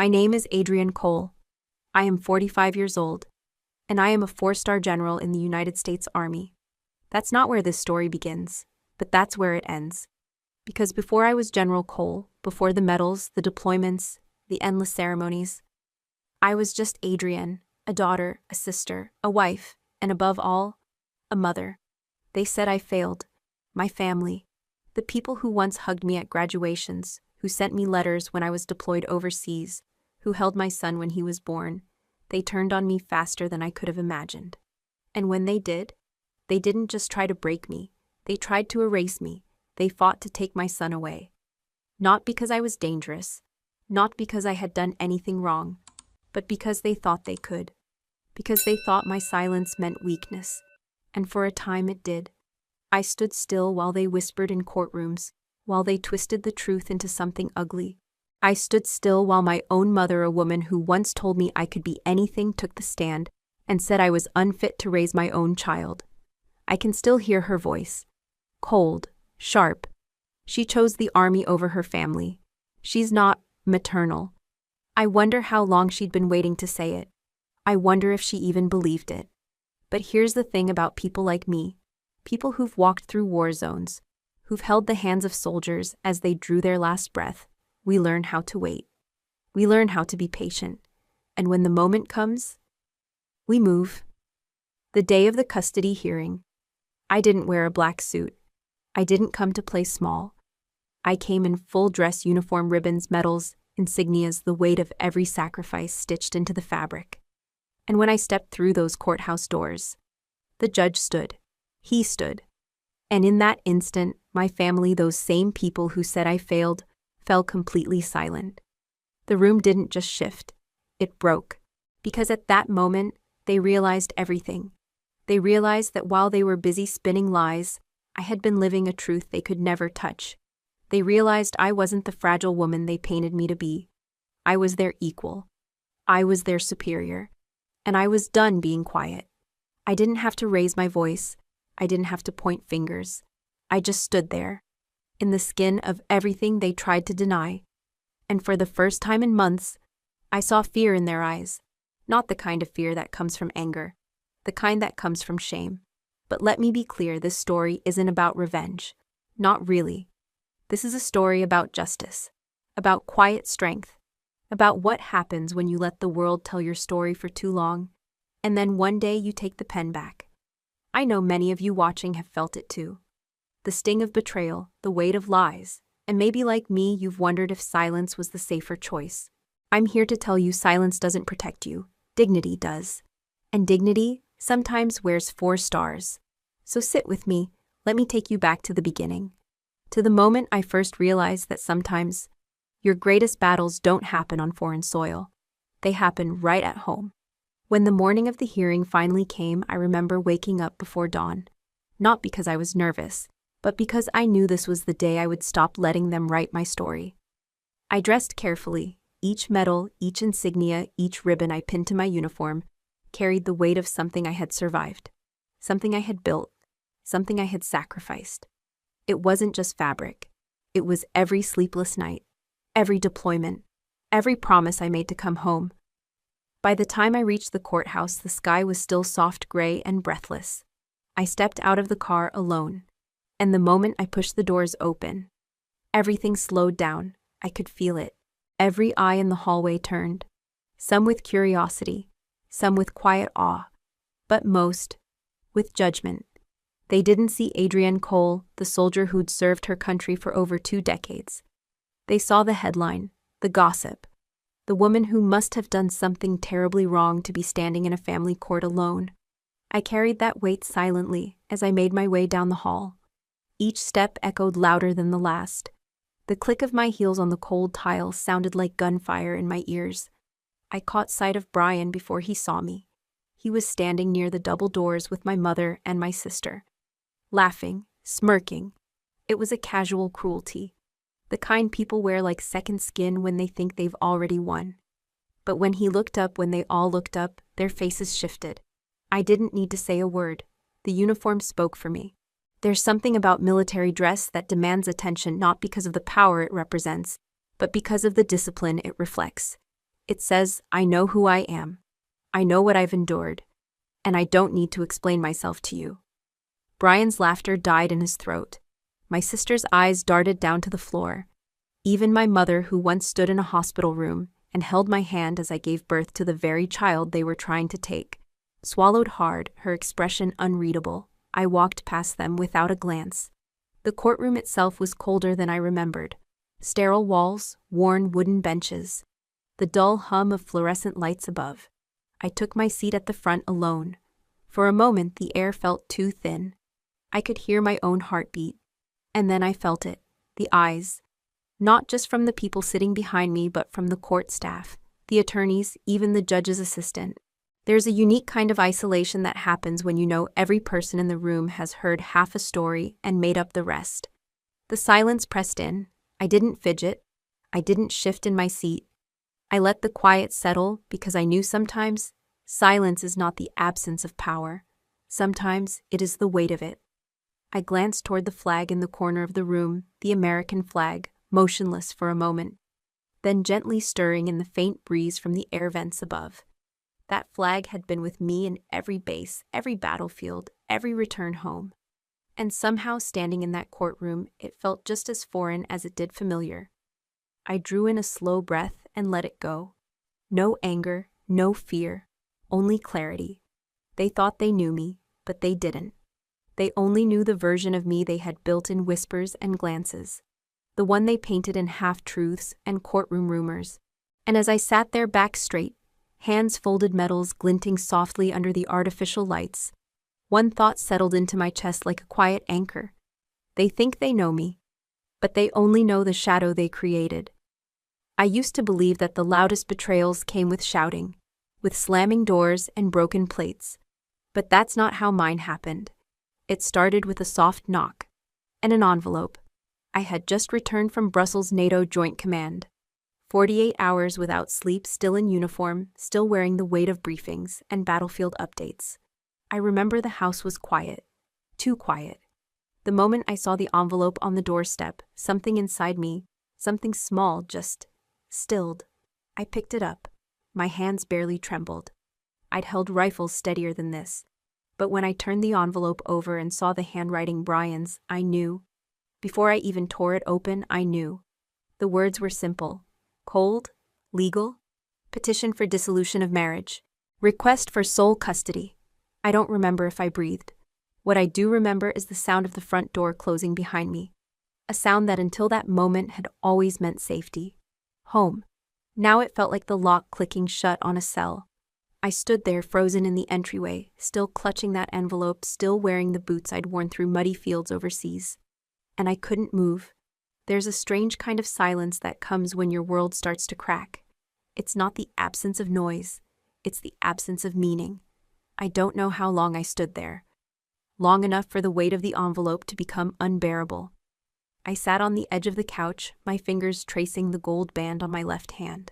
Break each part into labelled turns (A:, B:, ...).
A: My name is Adrian Cole. I am 45 years old, and I am a 4-star general in the United States Army. That's not where this story begins, but that's where it ends. Because before I was General Cole, before the medals, the deployments, the endless ceremonies, I was just Adrian, a daughter, a sister, a wife, and above all, a mother. They said I failed. My family, the people who once hugged me at graduations, who sent me letters when I was deployed overseas, who held my son when he was born, they turned on me faster than I could have imagined. And when they did, they didn't just try to break me, they tried to erase me, they fought to take my son away. Not because I was dangerous, not because I had done anything wrong, but because they thought they could. Because they thought my silence meant weakness. And for a time it did. I stood still while they whispered in courtrooms, while they twisted the truth into something ugly. I stood still while my own mother, a woman who once told me I could be anything, took the stand and said I was unfit to raise my own child. I can still hear her voice. Cold, sharp. She chose the army over her family. She's not maternal. I wonder how long she'd been waiting to say it. I wonder if she even believed it. But here's the thing about people like me, people who've walked through war zones, who've held the hands of soldiers as they drew their last breath. We learn how to wait. We learn how to be patient. And when the moment comes, we move. The day of the custody hearing, I didn't wear a black suit. I didn't come to play small. I came in full dress uniform, ribbons, medals, insignias, the weight of every sacrifice stitched into the fabric. And when I stepped through those courthouse doors, the judge stood. He stood. And in that instant, my family, those same people who said I failed, fell completely silent. The room didn't just shift, it broke. Because at that moment, they realized everything. They realized that while they were busy spinning lies, I had been living a truth they could never touch. They realized I wasn't the fragile woman they painted me to be. I was their equal. I was their superior. And I was done being quiet. I didn't have to raise my voice. I didn't have to point fingers. I just stood there, in the skin of everything they tried to deny. And for the first time in months, I saw fear in their eyes. Not the kind of fear that comes from anger, the kind that comes from shame. But let me be clear, this story isn't about revenge. Not really. This is a story about justice, about quiet strength, about what happens when you let the world tell your story for too long, and then one day you take the pen back. I know many of you watching have felt it too. The sting of betrayal, the weight of lies, and maybe like me, you've wondered if silence was the safer choice. I'm here to tell you silence doesn't protect you. Dignity does. And dignity sometimes wears 4 stars. So sit with me, let me take you back to the beginning. To the moment I first realized that sometimes your greatest battles don't happen on foreign soil. They happen right at home. When the morning of the hearing finally came, I remember waking up before dawn. Not because I was nervous, but because I knew this was the day I would stop letting them write my story. I dressed carefully. Each medal, each insignia, each ribbon I pinned to my uniform carried the weight of something I had survived, something I had built, something I had sacrificed. It wasn't just fabric. It was every sleepless night, every deployment, every promise I made to come home. By the time I reached the courthouse, the sky was still soft gray and breathless. I stepped out of the car alone, and the moment I pushed the doors open, everything slowed down. I could feel it. Every eye in the hallway turned, some with curiosity, some with quiet awe, but most with judgment. They didn't see Adrian Cole, the soldier who'd served her country for over 2 decades. They saw the headline, the gossip, the woman who must have done something terribly wrong to be standing in a family court alone. I carried that weight silently as I made my way down the hall. Each step echoed louder than the last. The click of my heels on the cold tiles sounded like gunfire in my ears. I caught sight of Brian before he saw me. He was standing near the double doors with my mother and my sister, laughing, smirking. It was a casual cruelty, the kind people wear like second skin when they think they've already won. But when he looked up, when they all looked up, their faces shifted. I didn't need to say a word. The uniform spoke for me. There's something about military dress that demands attention not because of the power it represents, but because of the discipline it reflects. It says, I know who I am. I know what I've endured. And I don't need to explain myself to you. Brian's laughter died in his throat. My sister's eyes darted down to the floor. Even my mother, who once stood in a hospital room and held my hand as I gave birth to the very child they were trying to take, swallowed hard, her expression unreadable. I walked past them without a glance. The courtroom itself was colder than I remembered. Sterile walls, worn wooden benches, the dull hum of fluorescent lights above. I took my seat at the front alone. For a moment, the air felt too thin. I could hear my own heartbeat. And then I felt it, the eyes. Not just from the people sitting behind me, but from the court staff, the attorneys, even the judge's assistant. There's a unique kind of isolation that happens when you know every person in the room has heard half a story and made up the rest. The silence pressed in. I didn't fidget. I didn't shift in my seat. I let the quiet settle because I knew sometimes silence is not the absence of power. Sometimes it is the weight of it. I glanced toward the flag in the corner of the room, the American flag, motionless for a moment, then gently stirring in the faint breeze from the air vents above. That flag had been with me in every base, every battlefield, every return home. And somehow, standing in that courtroom, it felt just as foreign as it did familiar. I drew in a slow breath and let it go. No anger, no fear, only clarity. They thought they knew me, but they didn't. They only knew the version of me they had built in whispers and glances, the one they painted in half-truths and courtroom rumors. And as I sat there back straight, hands folded, metals glinting softly under the artificial lights, one thought settled into my chest like a quiet anchor. They think they know me, but they only know the shadow they created. I used to believe that the loudest betrayals came with shouting, with slamming doors and broken plates. But that's not how mine happened. It started with a soft knock and an envelope. I had just returned from Brussels NATO Joint Command. 48 hours without sleep, still in uniform, still wearing the weight of briefings and battlefield updates. I remember the house was quiet. Too quiet. The moment I saw the envelope on the doorstep, something inside me, something small, just stilled. I picked it up. My hands barely trembled. I'd held rifles steadier than this. But when I turned the envelope over and saw the handwriting Brian's, I knew. Before I even tore it open, I knew. The words were simple. Cold, legal, petition for dissolution of marriage, request for sole custody. I don't remember if I breathed. What I do remember is the sound of the front door closing behind me. A sound that until that moment had always meant safety. Home. Now it felt like the lock clicking shut on a cell. I stood there frozen in the entryway, still clutching that envelope, still wearing the boots I'd worn through muddy fields overseas. And I couldn't move. There's a strange kind of silence that comes when your world starts to crack. It's not the absence of noise. It's the absence of meaning. I don't know how long I stood there. Long enough for the weight of the envelope to become unbearable. I sat on the edge of the couch, my fingers tracing the gold band on my left hand.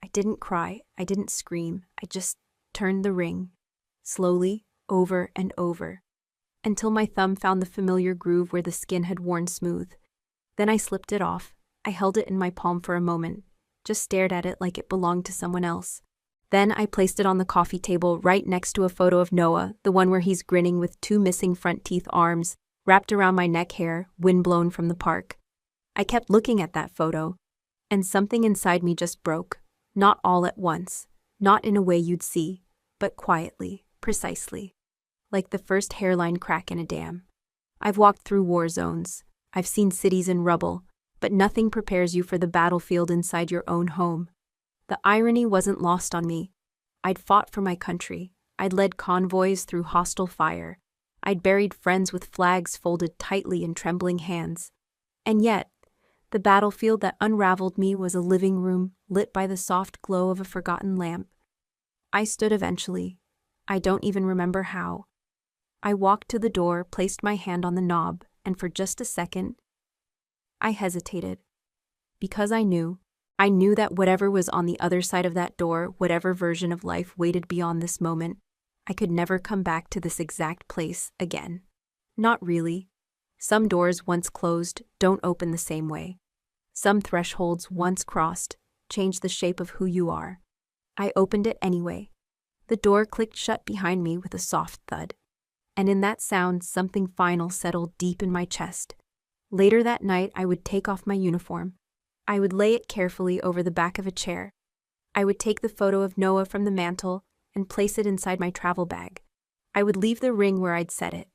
A: I didn't cry, I didn't scream, I just turned the ring, slowly, over and over, until my thumb found the familiar groove where the skin had worn smooth. Then I slipped it off. I held it in my palm for a moment, just stared at it like it belonged to someone else. Then I placed it on the coffee table right next to a photo of Noah, the one where he's grinning with 2 missing front teeth, arms wrapped around my neck, hair windblown from the park. I kept looking at that photo, and something inside me just broke. Not all at once, not in a way you'd see, but quietly, precisely. Like the first hairline crack in a dam. I've walked through war zones. I've seen cities in rubble, but nothing prepares you for the battlefield inside your own home. The irony wasn't lost on me. I'd fought for my country. I'd led convoys through hostile fire. I'd buried friends with flags folded tightly in trembling hands. And yet, the battlefield that unraveled me was a living room lit by the soft glow of a forgotten lamp. I stood eventually. I don't even remember how. I walked to the door, placed my hand on the knob, and for just a second, I hesitated. Because I knew that whatever was on the other side of that door, whatever version of life waited beyond this moment, I could never come back to this exact place again. Not really. Some doors once closed don't open the same way. Some thresholds once crossed change the shape of who you are. I opened it anyway. The door clicked shut behind me with a soft thud. And in that sound, something final settled deep in my chest. Later that night, I would take off my uniform. I would lay it carefully over the back of a chair. I would take the photo of Noah from the mantel and place it inside my travel bag. I would leave the ring where I'd set it.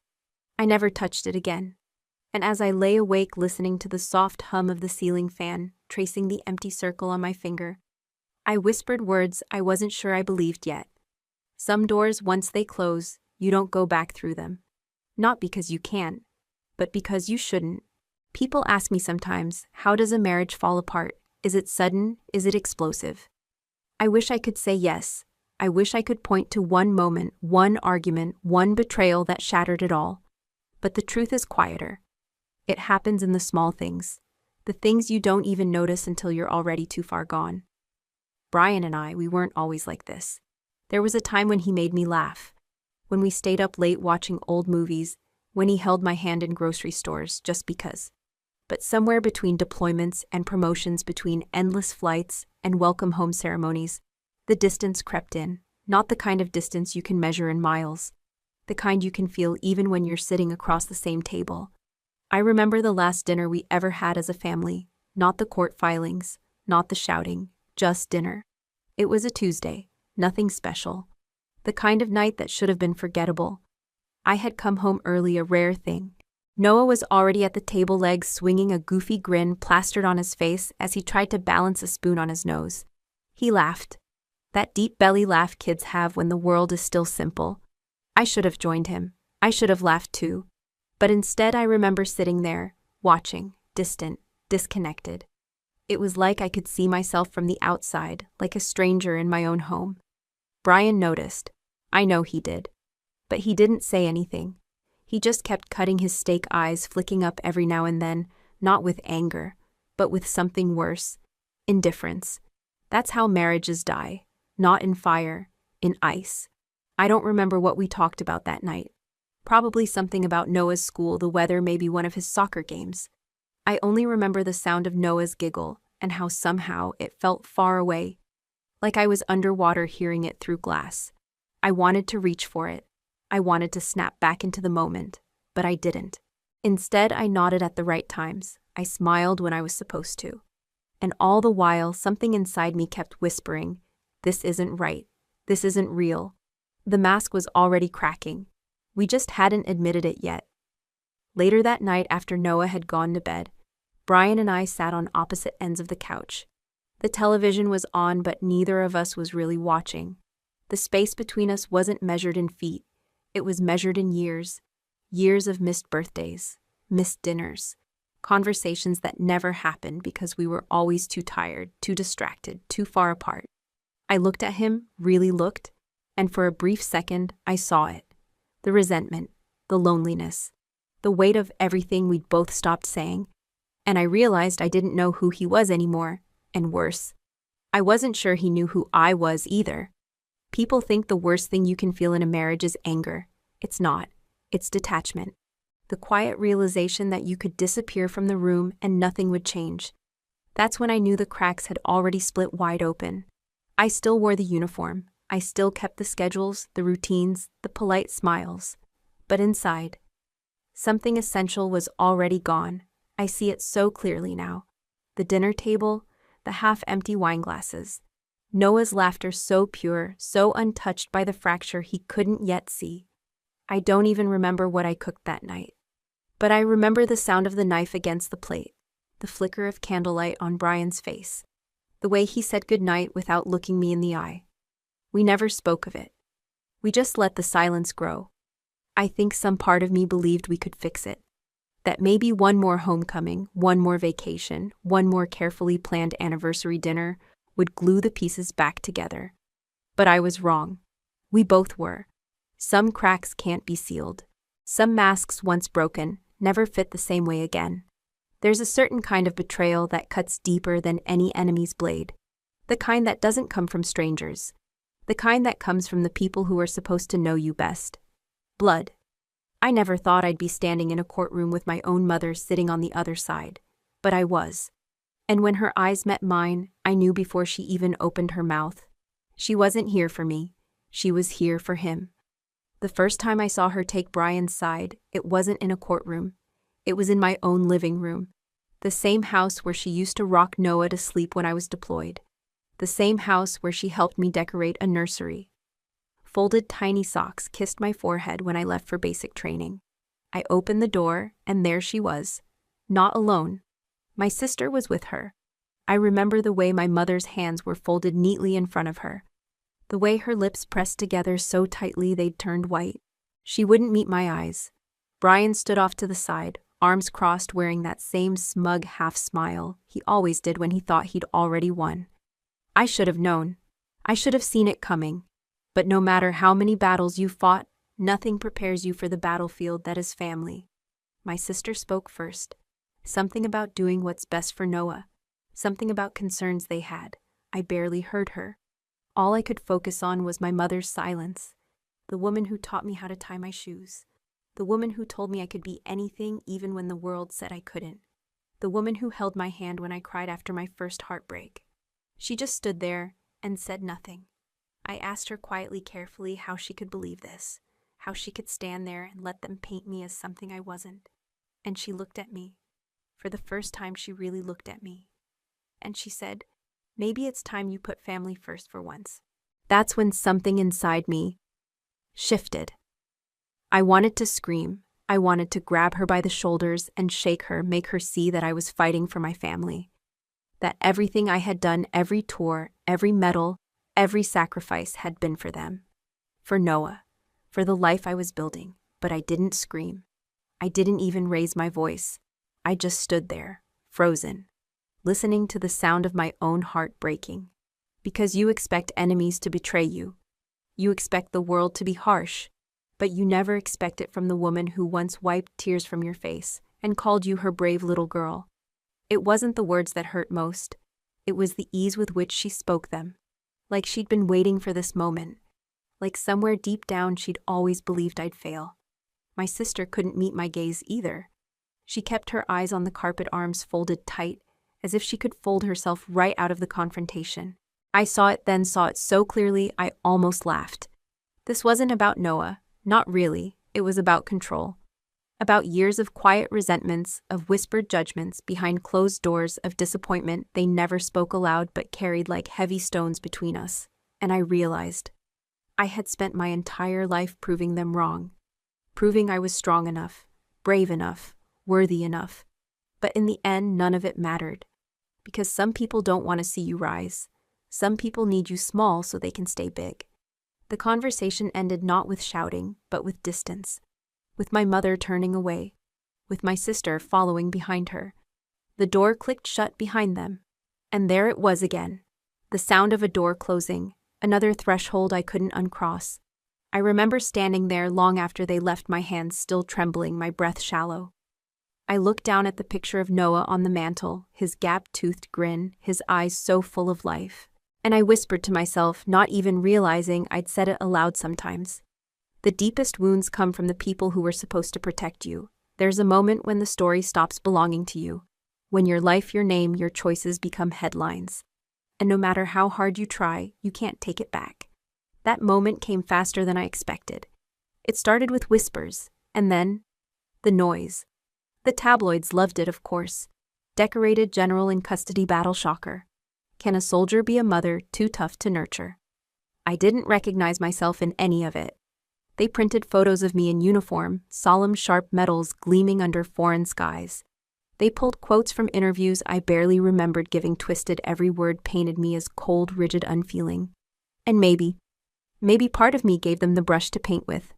A: I never touched it again. And as I lay awake listening to the soft hum of the ceiling fan, tracing the empty circle on my finger, I whispered words I wasn't sure I believed yet. Some doors, once they close, you don't go back through them. Not because you can't, but because you shouldn't. People ask me sometimes, how does a marriage fall apart? Is it sudden? Is it explosive? I wish I could say yes. I wish I could point to one moment, one argument, one betrayal that shattered it all. But the truth is quieter. It happens in the small things, the things you don't even notice until you're already too far gone. Brian and I, we weren't always like this. There was a time when he made me laugh, when we stayed up late watching old movies, when he held my hand in grocery stores just because. But somewhere between deployments and promotions, between endless flights and welcome home ceremonies, the distance crept in, not the kind of distance you can measure in miles, the kind you can feel even when you're sitting across the same table. I remember the last dinner we ever had as a family, not the court filings, not the shouting, just dinner. It was a Tuesday, nothing special. The kind of night that should have been forgettable. I had come home early, a rare thing. Noah was already at the table, legs swinging, a goofy grin plastered on his face as he tried to balance a spoon on his nose. He laughed. That deep belly laugh kids have when the world is still simple. I should have joined him. I should have laughed too. But instead I remember sitting there, watching, distant, disconnected. It was like I could see myself from the outside, like a stranger in my own home. Brian noticed. I know he did. But he didn't say anything. He just kept cutting his steak eyes, flicking up every now and then, not with anger, but with something worse. Indifference. That's how marriages die. Not in fire, in ice. I don't remember what we talked about that night. Probably something about Noah's school, the weather, maybe one of his soccer games. I only remember the sound of Noah's giggle and how somehow it felt far away, like I was underwater hearing it through glass. I wanted to reach for it. I wanted to snap back into the moment, but I didn't. Instead, I nodded at the right times. I smiled when I was supposed to. And all the while, something inside me kept whispering, this isn't right. This isn't real. The mask was already cracking. We just hadn't admitted it yet. Later that night, after Noah had gone to bed, Brian and I sat on opposite ends of the couch. The television was on, but neither of us was really watching. The space between us wasn't measured in feet. It was measured in years. Years of missed birthdays, missed dinners, conversations that never happened because we were always too tired, too distracted, too far apart. I looked at him, really looked, and for a brief second, I saw it. The resentment, the loneliness, the weight of everything we'd both stopped saying, and I realized I didn't know who he was anymore, and worse, I wasn't sure he knew who I was either. People think the worst thing you can feel in a marriage is anger. It's not. It's detachment. The quiet realization that you could disappear from the room and nothing would change. That's when I knew the cracks had already split wide open. I still wore the uniform. I still kept the schedules, the routines, the polite smiles. But inside, something essential was already gone. I see it so clearly now. The dinner table, the half-empty wine glasses. Noah's laughter so pure, so untouched by the fracture he couldn't yet see. I don't even remember what I cooked that night. But I remember the sound of the knife against the plate, the flicker of candlelight on Brian's face, the way he said goodnight without looking me in the eye. We never spoke of it. We just let the silence grow. I think some part of me believed we could fix it. That maybe one more homecoming, one more vacation, one more carefully planned anniversary dinner would glue the pieces back together. But I was wrong. We both were. Some cracks can't be sealed. Some masks, once broken, never fit the same way again. There's a certain kind of betrayal that cuts deeper than any enemy's blade. The kind that doesn't come from strangers. The kind that comes from the people who are supposed to know you best. Blood. I never thought I'd be standing in a courtroom with my own mother sitting on the other side. But I was. And when her eyes met mine, I knew before she even opened her mouth. She wasn't here for me. She was here for him. The first time I saw her take Brian's side, it wasn't in a courtroom. It was in my own living room. The same house where she used to rock Noah to sleep when I was deployed. The same house where she helped me decorate a nursery. Folded tiny socks kissed my forehead when I left for basic training. I opened the door, and there she was. Not alone. My sister was with her. I remember the way my mother's hands were folded neatly in front of her. The way her lips pressed together so tightly they'd turned white. She wouldn't meet my eyes. Brian stood off to the side, arms crossed, wearing that same smug half-smile he always did when he thought he'd already won. I should have known. I should have seen it coming. But no matter how many battles you fought, nothing prepares you for the battlefield that is family. My sister spoke first. Something about doing what's best for Noah. Something about concerns they had. I barely heard her. All I could focus on was my mother's silence. The woman who taught me how to tie my shoes. The woman who told me I could be anything even when the world said I couldn't. The woman who held my hand when I cried after my first heartbreak. She just stood there and said nothing. I asked her quietly, carefully, how she could believe this, how she could stand there and let them paint me as something I wasn't. And she looked at me. For the first time, she really looked at me. And she said, "Maybe it's time you put family first for once." That's when something inside me shifted. I wanted to scream. I wanted to grab her by the shoulders and shake her, make her see that I was fighting for my family. That everything I had done, every tour, every medal, every sacrifice had been for them. For Noah. For the life I was building. But I didn't scream. I didn't even raise my voice. I just stood there, frozen, listening to the sound of my own heart breaking. Because you expect enemies to betray you. You expect the world to be harsh. But you never expect it from the woman who once wiped tears from your face and called you her brave little girl. It wasn't the words that hurt most. It was the ease with which she spoke them. Like she'd been waiting for this moment. Like somewhere deep down she'd always believed I'd fail. My sister couldn't meet my gaze either. She kept her eyes on the carpet, arms folded tight, as if she could fold herself right out of the confrontation. I saw it then, saw it so clearly I almost laughed. This wasn't about Noah. Not really. It was about control. About years of quiet resentments, of whispered judgments, behind closed doors, of disappointment they never spoke aloud but carried like heavy stones between us. And I realized I had spent my entire life proving them wrong. Proving I was strong enough, brave enough, worthy enough. But in the end, none of it mattered. Because some people don't want to see you rise. Some people need you small so they can stay big. The conversation ended not with shouting, but with distance. With my mother turning away. With my sister following behind her. The door clicked shut behind them. And there it was again. The sound of a door closing, another threshold I couldn't uncross. I remember standing there long after they left, my hands still trembling, my breath shallow. I looked down at the picture of Noah on the mantel, his gap-toothed grin, his eyes so full of life. And I whispered to myself, not even realizing I'd said it aloud sometimes. The deepest wounds come from the people who were supposed to protect you. There's a moment when the story stops belonging to you. When your life, your name, your choices become headlines. And no matter how hard you try, you can't take it back. That moment came faster than I expected. It started with whispers, and then the noise. The tabloids loved it, of course. Decorated general in custody battle shocker. Can a soldier be a mother too tough to nurture? I didn't recognize myself in any of it. They printed photos of me in uniform, solemn sharp medals gleaming under foreign skies. They pulled quotes from interviews I barely remembered giving, twisted every word, painted me as cold, rigid, unfeeling. And maybe part of me gave them the brush to paint with.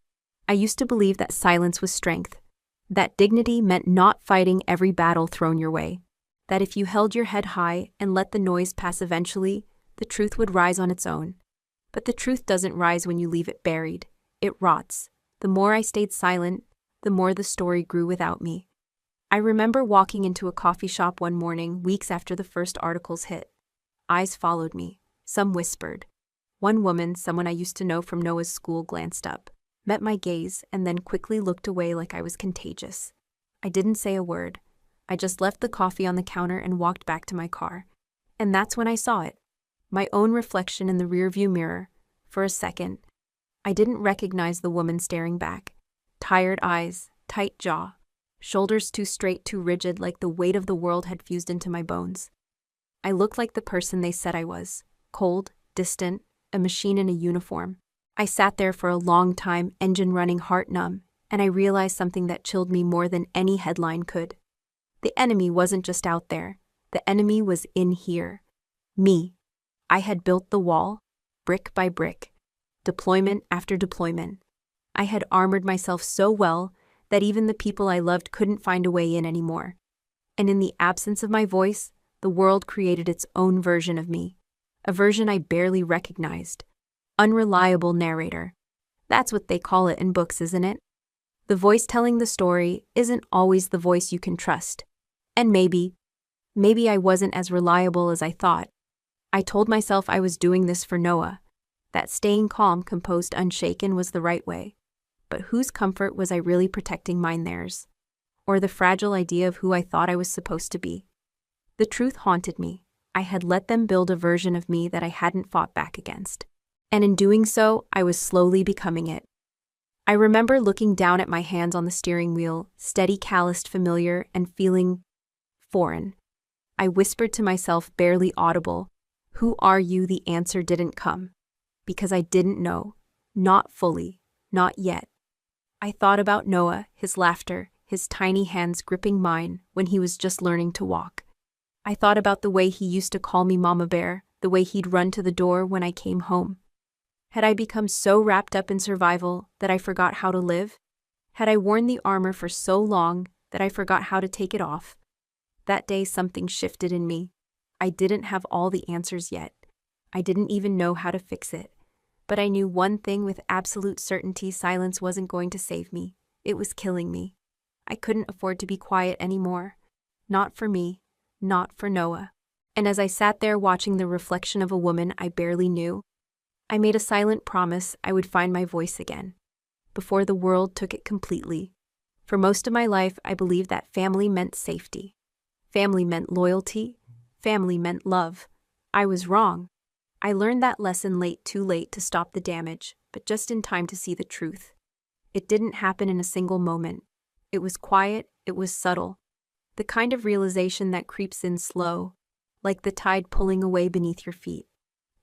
A: I used to believe that silence was strength. That dignity meant not fighting every battle thrown your way. That if you held your head high and let the noise pass, eventually, the truth would rise on its own. But the truth doesn't rise when you leave it buried. It rots. The more I stayed silent, the more the story grew without me. I remember walking into a coffee shop one morning, weeks after the first articles hit. Eyes followed me. Some whispered. One woman, someone I used to know from Noah's school, glanced up, met my gaze, and then quickly looked away like I was contagious. I didn't say a word. I just left the coffee on the counter and walked back to my car. And that's when I saw it. My own reflection in the rearview mirror. For a second, I didn't recognize the woman staring back. Tired eyes, tight jaw, shoulders too straight, too rigid, like the weight of the world had fused into my bones. I looked like the person they said I was. Cold, distant, a machine in a uniform. I sat there for a long time, engine running, heart numb, and I realized something that chilled me more than any headline could. The enemy wasn't just out there. The enemy was in here. Me. I had built the wall, brick by brick, deployment after deployment. I had armored myself so well that even the people I loved couldn't find a way in anymore. And in the absence of my voice, the world created its own version of me, a version I barely recognized. Unreliable narrator. That's what they call it in books, isn't it? The voice telling the story isn't always the voice you can trust. And maybe I wasn't as reliable as I thought. I told myself I was doing this for Noah, that staying calm, composed, unshaken was the right way. But whose comfort was I really protecting? Mine, theirs? Or the fragile idea of who I thought I was supposed to be? The truth haunted me. I had let them build a version of me that I hadn't fought back against. And in doing so, I was slowly becoming it. I remember looking down at my hands on the steering wheel, steady, calloused, familiar, and feeling foreign. I whispered to myself, barely audible, "Who are you?" The answer didn't come. Because I didn't know. Not fully. Not yet. I thought about Noah, his laughter, his tiny hands gripping mine when he was just learning to walk. I thought about the way he used to call me Mama Bear, the way he'd run to the door when I came home. Had I become so wrapped up in survival that I forgot how to live? Had I worn the armor for so long that I forgot how to take it off? That day something shifted in me. I didn't have all the answers yet. I didn't even know how to fix it. But I knew one thing with absolute certainty: silence wasn't going to save me. It was killing me. I couldn't afford to be quiet anymore. Not for me. Not for Noah. And as I sat there watching the reflection of a woman I barely knew, I made a silent promise I would find my voice again, before the world took it completely. For most of my life, I believed that family meant safety. Family meant loyalty. Family meant love. I was wrong. I learned that lesson late, too late to stop the damage, but just in time to see the truth. It didn't happen in a single moment. It was quiet, it was subtle. The kind of realization that creeps in slow, like the tide pulling away beneath your feet.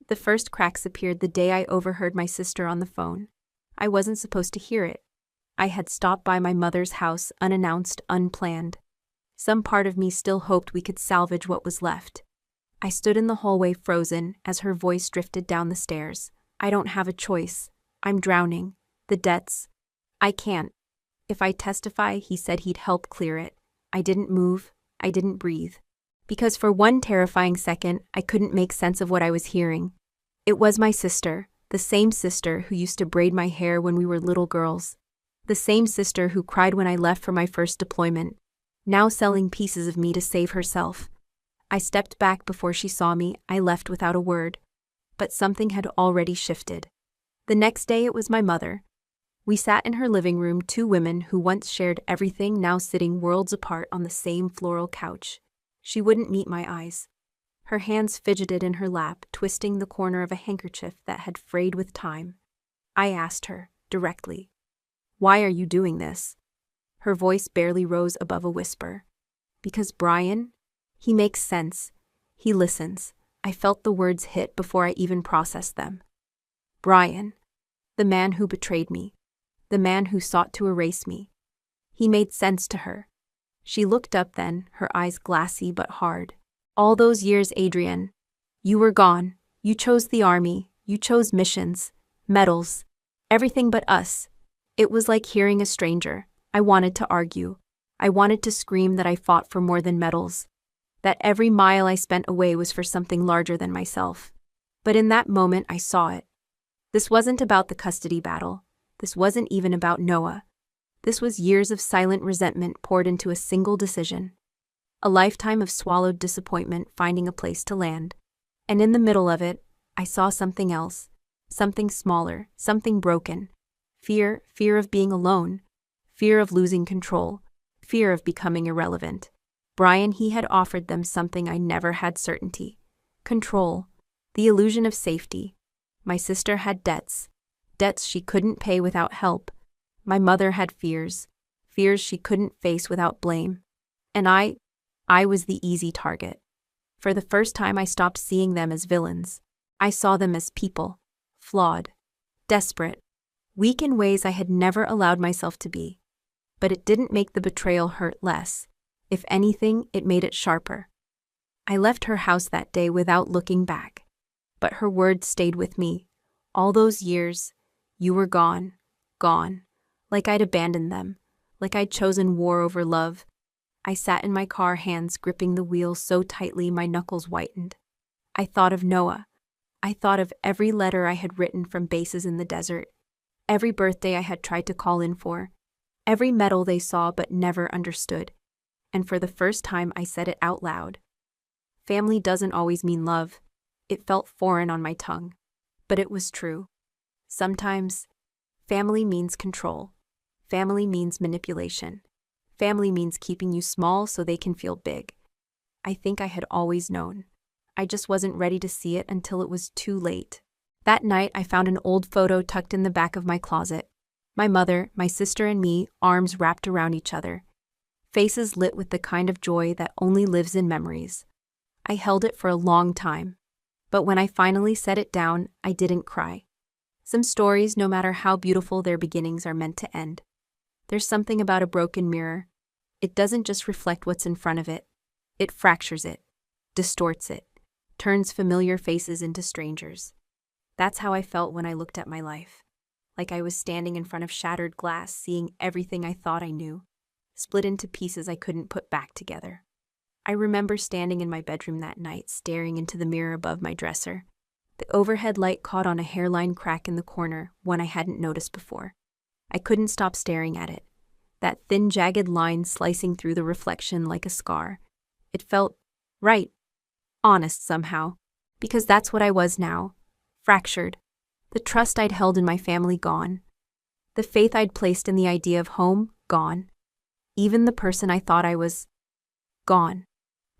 A: The first cracks appeared the day I overheard my sister on the phone. I wasn't supposed to hear it. I had stopped by my mother's house, unannounced, unplanned. Some part of me still hoped we could salvage what was left. I stood in the hallway frozen as her voice drifted down the stairs. "I don't have a choice. I'm drowning. The debts. I can't. If I testify," he said he'd help clear it. I didn't move. I didn't breathe. Because for one terrifying second, I couldn't make sense of what I was hearing. It was my sister, the same sister who used to braid my hair when we were little girls. The same sister who cried when I left for my first deployment, now selling pieces of me to save herself. I stepped back before she saw me. I left without a word. But something had already shifted. The next day it was my mother. We sat in her living room, two women who once shared everything, now sitting worlds apart on the same floral couch. She wouldn't meet my eyes. Her hands fidgeted in her lap, twisting the corner of a handkerchief that had frayed with time. I asked her, directly, "Why are you doing this?" Her voice barely rose above a whisper. "Because Brian, he makes sense. He listens." I felt the words hit before I even processed them. Brian, the man who betrayed me, the man who sought to erase me. He made sense to her. She looked up then, her eyes glassy but hard. "All those years, Adrian. You were gone. You chose the army. You chose missions, medals, everything but us." It was like hearing a stranger. I wanted to argue. I wanted to scream that I fought for more than medals, that every mile I spent away was for something larger than myself. But in that moment, I saw it. This wasn't about the custody battle. This wasn't even about Noah. This was years of silent resentment poured into a single decision. A lifetime of swallowed disappointment finding a place to land. And in the middle of it, I saw something else. Something smaller, something broken. Fear of being alone. Fear of losing control. Fear of becoming irrelevant. Brian, he had offered them something I never had certainty. Control. The illusion of safety. My sister had debts she couldn't pay without help. My mother had fears she couldn't face without blame. And I was the easy target. For the first time, I stopped seeing them as villains. I saw them as people, flawed, desperate, weak in ways I had never allowed myself to be. But it didn't make the betrayal hurt less. If anything, it made it sharper. I left her house that day without looking back. But her words stayed with me. All those years, you were gone, like I'd abandoned them, like I'd chosen war over love. I sat in my car, hands gripping the wheel so tightly my knuckles whitened. I thought of Noah. I thought of every letter I had written from bases in the desert, every birthday I had tried to call in for, every medal they saw but never understood. And for the first time, I said it out loud. Family doesn't always mean love. It felt foreign on my tongue. But it was true. Sometimes, family means control. Family means manipulation. Family means keeping you small so they can feel big. I think I had always known. I just wasn't ready to see it until it was too late. That night, I found an old photo tucked in the back of my closet. My mother, my sister, and me, arms wrapped around each other. Faces lit with the kind of joy that only lives in memories. I held it for a long time. But when I finally set it down, I didn't cry. Some stories, no matter how beautiful their beginnings, are meant to end. There's something about a broken mirror. It doesn't just reflect what's in front of it. It fractures it, distorts it, turns familiar faces into strangers. That's how I felt when I looked at my life. Like I was standing in front of shattered glass, seeing everything I thought I knew, split into pieces I couldn't put back together. I remember standing in my bedroom that night, staring into the mirror above my dresser. The overhead light caught on a hairline crack in the corner, one I hadn't noticed before. I couldn't stop staring at it. That thin, jagged line slicing through the reflection like a scar. It felt right, honest somehow, because that's what I was now. Fractured. The trust I'd held in my family gone. The faith I'd placed in the idea of home gone. Even the person I thought I was gone.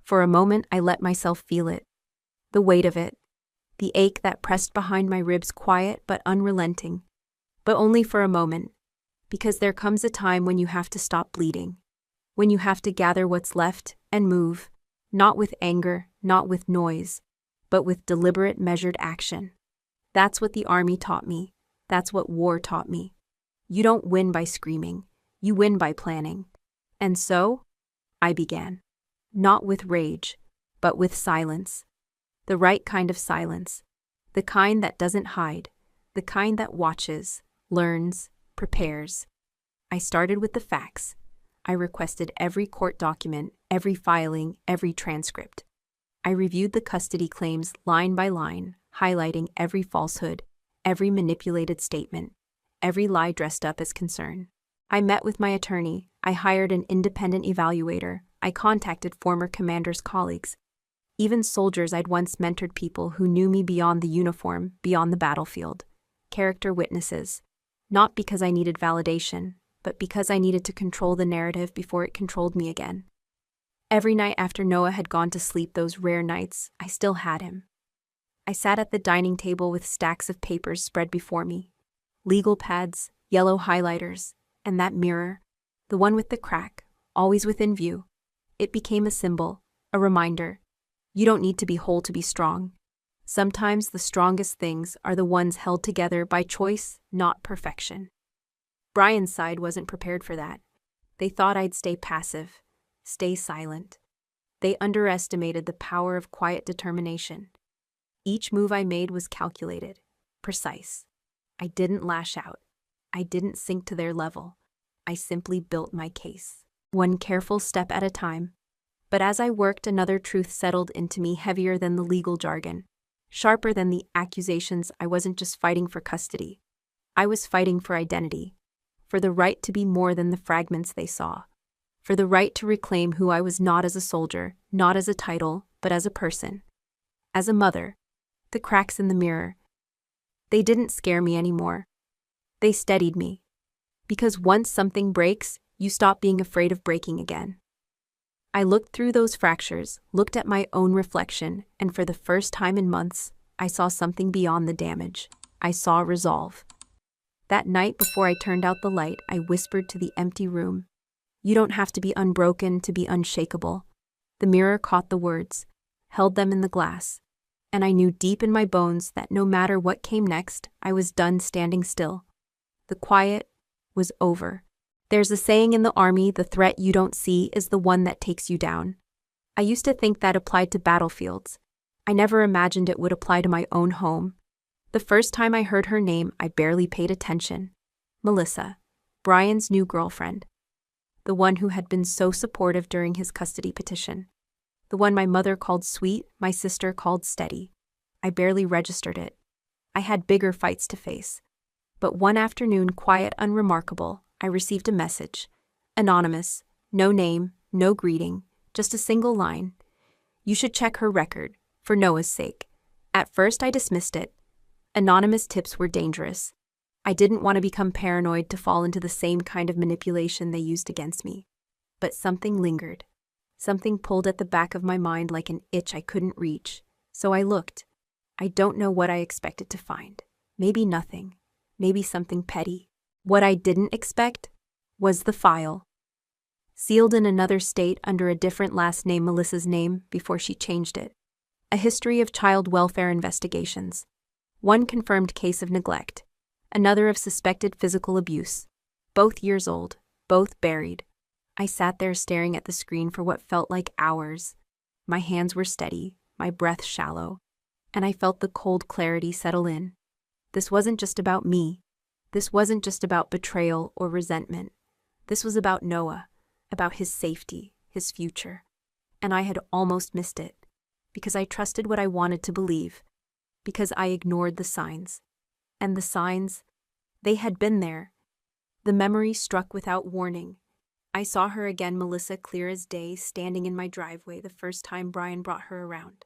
A: For a moment, I let myself feel it. The weight of it. The ache that pressed behind my ribs, quiet but unrelenting. But only for a moment. Because there comes a time when you have to stop bleeding. When you have to gather what's left and move. Not with anger, not with noise, but with deliberate, measured action. That's what the army taught me. That's what war taught me. You don't win by screaming. You win by planning. And so, I began. Not with rage, but with silence. The right kind of silence. The kind that doesn't hide. The kind that watches, learns, prepares. I started with the facts. I requested every court document, every filing, every transcript. I reviewed the custody claims line by line, highlighting every falsehood, every manipulated statement, every lie dressed up as concern. I met with my attorney. I hired an independent evaluator. I contacted former commanders' colleagues. Even soldiers I'd once mentored, people who knew me beyond the uniform, beyond the battlefield. Character witnesses. Not because I needed validation, but because I needed to control the narrative before it controlled me again. Every night after Noah had gone to sleep, those rare nights, I still had him. I sat at the dining table with stacks of papers spread before me. Legal pads, yellow highlighters, and that mirror, the one with the crack, always within view. It became a symbol, a reminder. You don't need to be whole to be strong. Sometimes the strongest things are the ones held together by choice, not perfection. Brian's side wasn't prepared for that. They thought I'd stay passive, stay silent. They underestimated the power of quiet determination. Each move I made was calculated, precise. I didn't lash out. I didn't sink to their level. I simply built my case, one careful step at a time. But as I worked, another truth settled into me, heavier than the legal jargon, sharper than the accusations. I wasn't just fighting for custody. I was fighting for identity, for the right to be more than the fragments they saw, for the right to reclaim who I was, not as a soldier, not as a title, but as a person, as a mother. The cracks in the mirror, they didn't scare me anymore. They steadied me. Because once something breaks, you stop being afraid of breaking again. I looked through those fractures, looked at my own reflection, and for the first time in months, I saw something beyond the damage. I saw resolve. That night before I turned out the light, I whispered to the empty room, "You don't have to be unbroken to be unshakable." The mirror caught the words, held them in the glass, and I knew deep in my bones that no matter what came next, I was done standing still. The quiet was over. There's a saying in the army, the threat you don't see is the one that takes you down. I used to think that applied to battlefields. I never imagined it would apply to my own home. The first time I heard her name, I barely paid attention. Melissa, Brian's new girlfriend. The one who had been so supportive during his custody petition. The one my mother called sweet, my sister called steady. I barely registered it. I had bigger fights to face. But one afternoon, quiet, unremarkable, I received a message. Anonymous, no name, no greeting, just a single line. "You should check her record, for Noah's sake." At first I dismissed it. Anonymous tips were dangerous. I didn't want to become paranoid to fall into the same kind of manipulation they used against me. But something lingered. Something pulled at the back of my mind like an itch I couldn't reach. So I looked. I don't know what I expected to find. Maybe nothing. Maybe something petty. What I didn't expect was the file. Sealed in another state under a different last name, Melissa's name, before she changed it. A history of child welfare investigations. One confirmed case of neglect. Another of suspected physical abuse. Both years old, both buried. I sat there staring at the screen for what felt like hours. My hands were steady, my breath shallow, and I felt the cold clarity settle in. This wasn't just about me. This wasn't just about betrayal or resentment. This was about Noah, about his safety, his future. And I had almost missed it, because I trusted what I wanted to believe, because I ignored the signs. And the signs, they had been there. The memory struck without warning. I saw her again, Melissa, clear as day, standing in my driveway the first time Brian brought her around.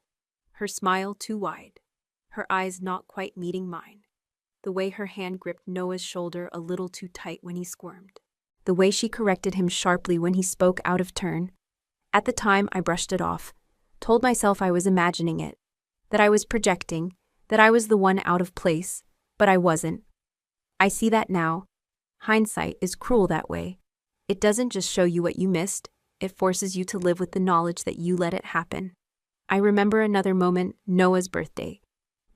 A: Her smile too wide, her eyes not quite meeting mine. The way her hand gripped Noah's shoulder a little too tight when he squirmed. The way she corrected him sharply when he spoke out of turn. At the time, I brushed it off, told myself I was imagining it, that I was projecting, that I was the one out of place, but I wasn't. I see that now. Hindsight is cruel that way. It doesn't just show you what you missed, it forces you to live with the knowledge that you let it happen. I remember another moment, Noah's birthday.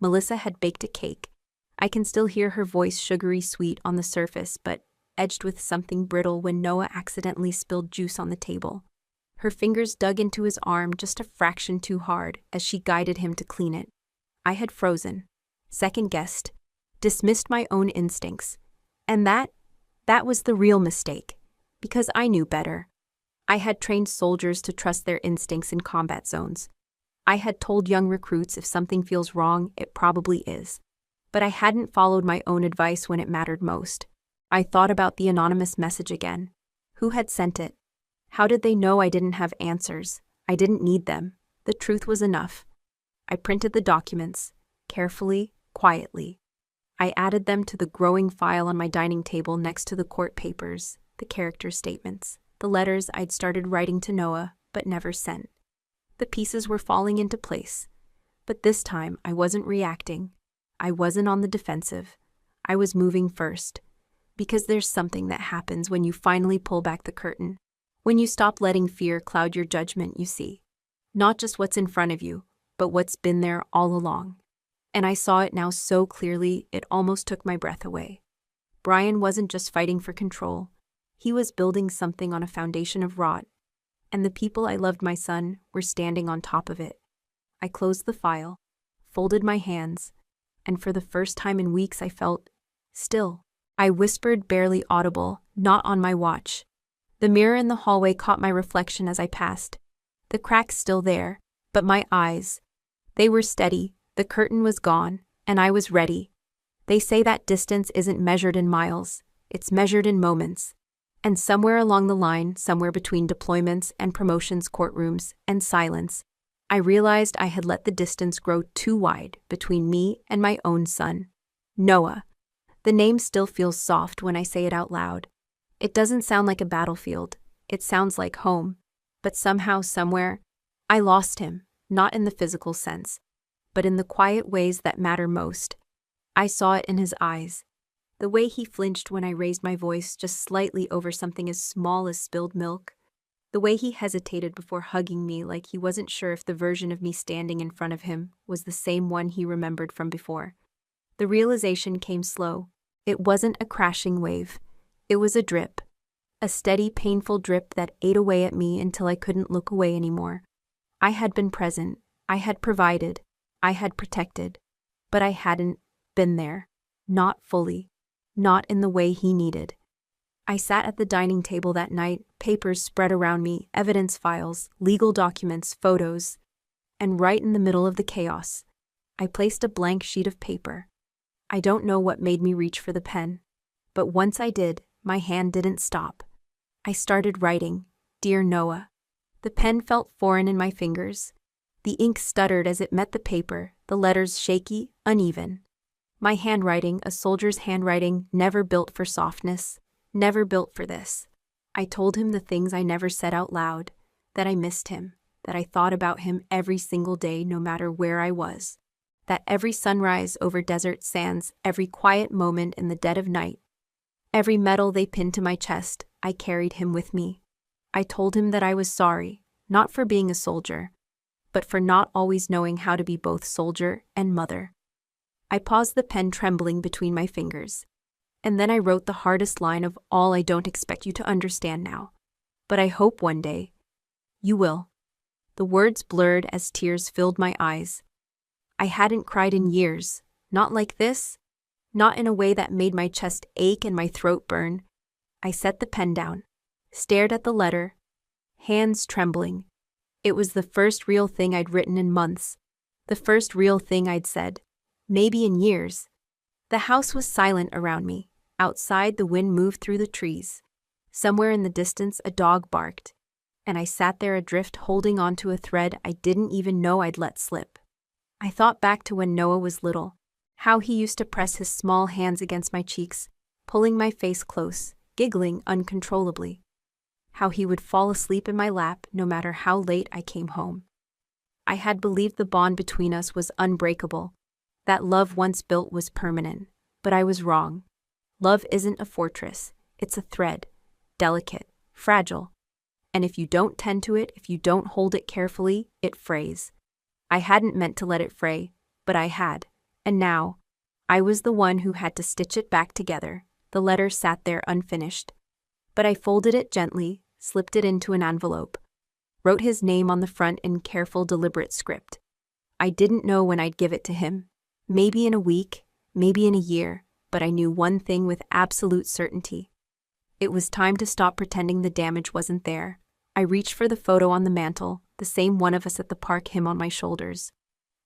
A: Melissa had baked a cake. I can still hear her voice, sugary sweet on the surface, but edged with something brittle when Noah accidentally spilled juice on the table. Her fingers dug into his arm just a fraction too hard as she guided him to clean it. I had frozen, second-guessed, dismissed my own instincts. And that was the real mistake, because I knew better. I had trained soldiers to trust their instincts in combat zones. I had told young recruits if something feels wrong, it probably is. But I hadn't followed my own advice when it mattered most. I thought about the anonymous message again. Who had sent it? How did they know I didn't have answers? I didn't need them. The truth was enough. I printed the documents, carefully, quietly. I added them to the growing file on my dining table next to the court papers, the character statements, the letters I'd started writing to Noah but never sent. The pieces were falling into place. But this time I wasn't reacting. I wasn't on the defensive. I was moving first. Because there's something that happens when you finally pull back the curtain. When you stop letting fear cloud your judgment, you see. Not just what's in front of you, but what's been there all along. And I saw it now so clearly, it almost took my breath away. Brian wasn't just fighting for control. He was building something on a foundation of rot. And the people I loved, my son, were standing on top of it. I closed the file, folded my hands, and for the first time in weeks I felt still. I whispered, barely audible, "Not on my watch." The mirror in the hallway caught my reflection as I passed. The crack's still there, but my eyes, they were steady, the curtain was gone, and I was ready. They say that distance isn't measured in miles, it's measured in moments. And somewhere along the line, somewhere between deployments and promotions, courtrooms, and silence, I realized I had let the distance grow too wide between me and my own son. Noah. The name still feels soft when I say it out loud. It doesn't sound like a battlefield, it sounds like home. But somehow, somewhere, I lost him, not in the physical sense, but in the quiet ways that matter most. I saw it in his eyes. The way he flinched when I raised my voice just slightly over something as small as spilled milk. The way he hesitated before hugging me like he wasn't sure if the version of me standing in front of him was the same one he remembered from before. The realization came slow. It wasn't a crashing wave. It was a drip. A steady, painful drip that ate away at me until I couldn't look away anymore. I had been present. I had provided. I had protected. But I hadn't been there. Not fully. Not in the way he needed. I sat at the dining table that night, papers spread around me, evidence files, legal documents, photos. And right in the middle of the chaos, I placed a blank sheet of paper. I don't know what made me reach for the pen. But once I did, my hand didn't stop. I started writing, "Dear Noah." The pen felt foreign in my fingers. The ink stuttered as it met the paper, the letters shaky, uneven. My handwriting, a soldier's handwriting, never built for softness, never built for this. I told him the things I never said out loud, that I missed him, that I thought about him every single day no matter where I was, that every sunrise over desert sands, every quiet moment in the dead of night, every medal they pinned to my chest, I carried him with me. I told him that I was sorry, not for being a soldier, but for not always knowing how to be both soldier and mother. I paused the pen trembling between my fingers, and then I wrote the hardest line of all. I don't expect you to understand now, but I hope one day you will. The words blurred as tears filled my eyes. I hadn't cried in years, not like this, not in a way that made my chest ache and my throat burn. I set the pen down, stared at the letter, hands trembling. It was the first real thing I'd written in months, the first real thing I'd said, maybe in years. The house was silent around me. Outside, the wind moved through the trees. Somewhere in the distance, a dog barked, and I sat there adrift holding onto a thread I didn't even know I'd let slip. I thought back to when Noah was little, how he used to press his small hands against my cheeks, pulling my face close, giggling uncontrollably. How he would fall asleep in my lap no matter how late I came home. I had believed the bond between us was unbreakable, that love once built was permanent, but I was wrong. Love isn't a fortress, it's a thread, delicate, fragile, and if you don't tend to it, if you don't hold it carefully, it frays. I hadn't meant to let it fray, but I had, and now, I was the one who had to stitch it back together. The letter sat there unfinished, but I folded it gently, slipped it into an envelope, wrote his name on the front in careful, deliberate script. I didn't know when I'd give it to him, maybe in a week, maybe in a year, but I knew one thing with absolute certainty. It was time to stop pretending the damage wasn't there. I reached for the photo on the mantel, the same one of us at the park, him on my shoulders.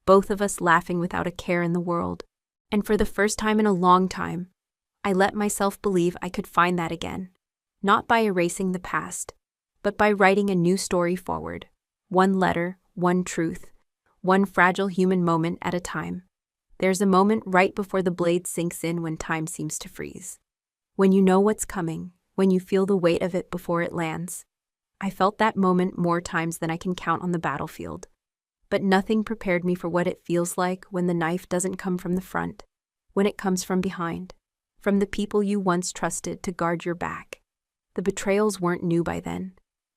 A: Both of us laughing without a care in the world. And for the first time in a long time, I let myself believe I could find that again. Not by erasing the past, but by writing a new story forward. One letter, one truth, one fragile human moment at a time. There's a moment right before the blade sinks in when time seems to freeze. When you know what's coming, when you feel the weight of it before it lands. I felt that moment more times than I can count on the battlefield. But nothing prepared me for what it feels like when the knife doesn't come from the front, when it comes from behind, from the people you once trusted to guard your back. The betrayals weren't new by then.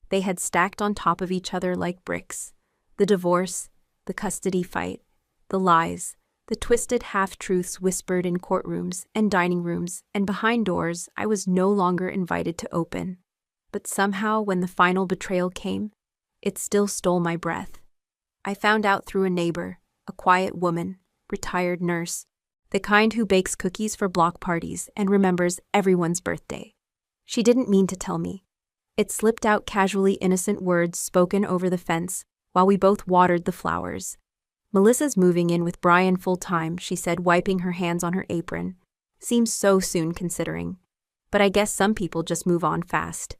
A: They had stacked on top of each other like bricks. The divorce, the custody fight, the lies, the twisted half-truths whispered in courtrooms and dining rooms and behind doors I was no longer invited to open. But somehow, when the final betrayal came, it still stole my breath. I found out through a neighbor, a quiet woman, retired nurse, the kind who bakes cookies for block parties and remembers everyone's birthday. She didn't mean to tell me. It slipped out casually, innocent words spoken over the fence while we both watered the flowers. "Melissa's moving in with Brian full-time," she said, wiping her hands on her apron. "Seems so soon considering. But I guess some people just move on fast."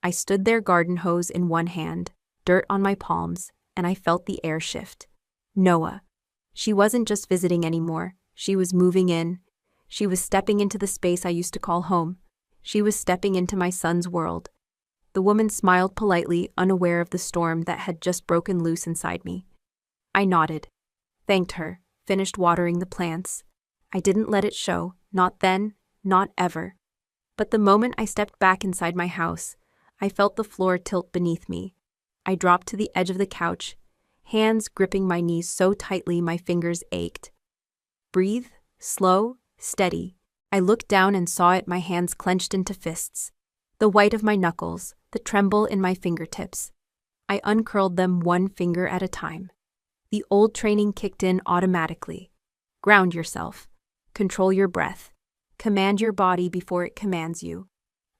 A: I stood there, garden hose in one hand, dirt on my palms, and I felt the air shift. Noah. She wasn't just visiting anymore. She was moving in. She was stepping into the space I used to call home. She was stepping into my son's world. The woman smiled politely, unaware of the storm that had just broken loose inside me. I nodded. thanked her, finished watering the plants. I didn't let it show, not then, not ever. But the moment I stepped back inside my house, I felt the floor tilt beneath me. I dropped to the edge of the couch, hands gripping my knees so tightly my fingers ached. Breathe, slow, steady. I looked down and saw it, my hands clenched into fists. The white of my knuckles, the tremble in my fingertips. I uncurled them one finger at a time. The old training kicked in automatically. Ground yourself. Control your breath. Command your body before it commands you.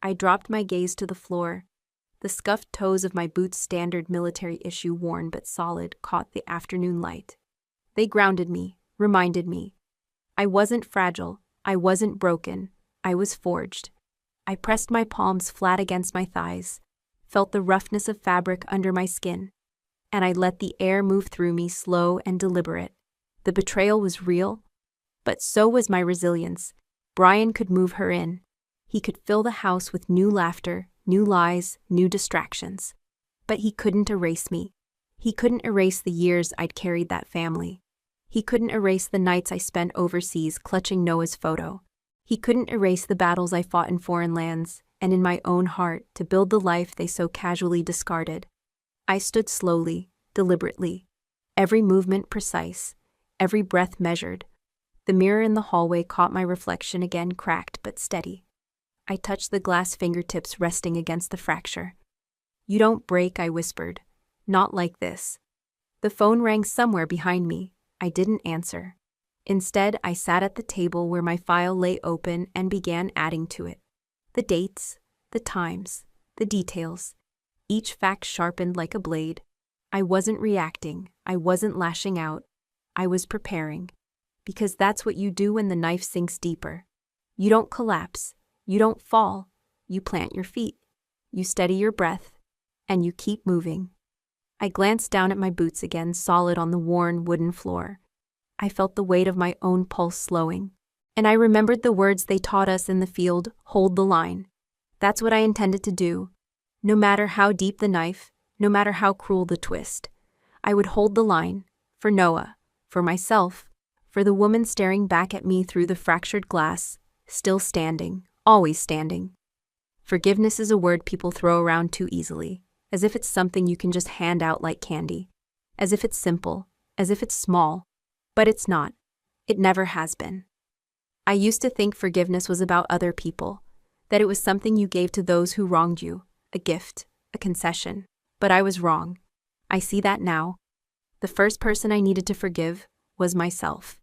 A: I dropped my gaze to the floor. The scuffed toes of my boots, standard military issue, worn but solid, caught the afternoon light. They grounded me, reminded me. I wasn't fragile, I wasn't broken, I was forged. I pressed my palms flat against my thighs, felt the roughness of fabric under my skin, and I let the air move through me, slow and deliberate. The betrayal was real, but so was my resilience. Brian could move her in. He could fill the house with new laughter, new lies, new distractions. But he couldn't erase me. He couldn't erase the years I'd carried that family. He couldn't erase the nights I spent overseas clutching Noah's photo. He couldn't erase the battles I fought in foreign lands and in my own heart to build the life they so casually discarded. I stood slowly, deliberately, every movement precise, every breath measured. The mirror in the hallway caught my reflection again, cracked but steady. I touched the glass fingertips resting against the fracture. "You don't break," I whispered. "Not like this." The phone rang somewhere behind me. I didn't answer. Instead, I sat at the table where my file lay open and began adding to it. The dates, the times, the details. Each fact sharpened like a blade. I wasn't reacting. I wasn't lashing out. I was preparing. Because that's what you do when the knife sinks deeper. You don't collapse. You don't fall. You plant your feet. You steady your breath. And you keep moving. I glanced down at my boots again, solid on the worn wooden floor. I felt the weight of my own pulse slowing. And I remembered the words they taught us in the field: hold the line. That's what I intended to do. No matter how deep the knife, no matter how cruel the twist, I would hold the line. For Noah, for myself, for the woman staring back at me through the fractured glass, still standing, always standing. Forgiveness is a word people throw around too easily, as if it's something you can just hand out like candy, as if it's simple, as if it's small. But it's not. It never has been. I used to think forgiveness was about other people, that it was something you gave to those who wronged you, a gift, a concession. But I was wrong. I see that now. The first person I needed to forgive was myself.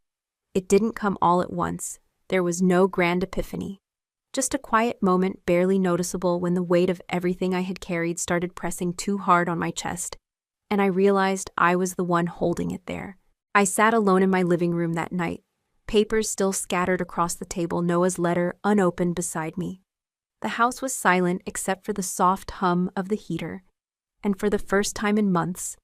A: It didn't come all at once. There was no grand epiphany. Just a quiet moment, barely noticeable, when the weight of everything I had carried started pressing too hard on my chest, and I realized I was the one holding it there. I sat alone in my living room that night, papers still scattered across the table, Noah's letter unopened beside me. The house was silent except for the soft hum of the heater, and for the first time in months,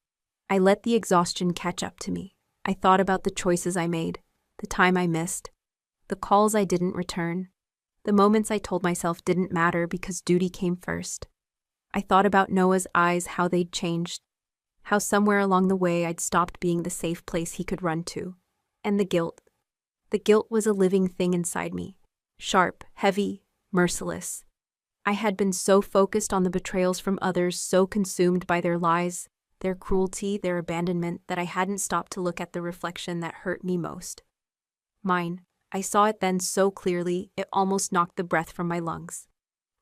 A: I let the exhaustion catch up to me. I thought about the choices I made, the time I missed, the calls I didn't return, the moments I told myself didn't matter because duty came first. I thought about Noah's eyes, how they'd changed, how somewhere along the way I'd stopped being the safe place he could run to. And the guilt. The guilt was a living thing inside me, sharp, heavy, merciless. I had been so focused on the betrayals from others, so consumed by their lies, their cruelty, their abandonment, that I hadn't stopped to look at the reflection that hurt me most. Mine. I saw it then so clearly, it almost knocked the breath from my lungs.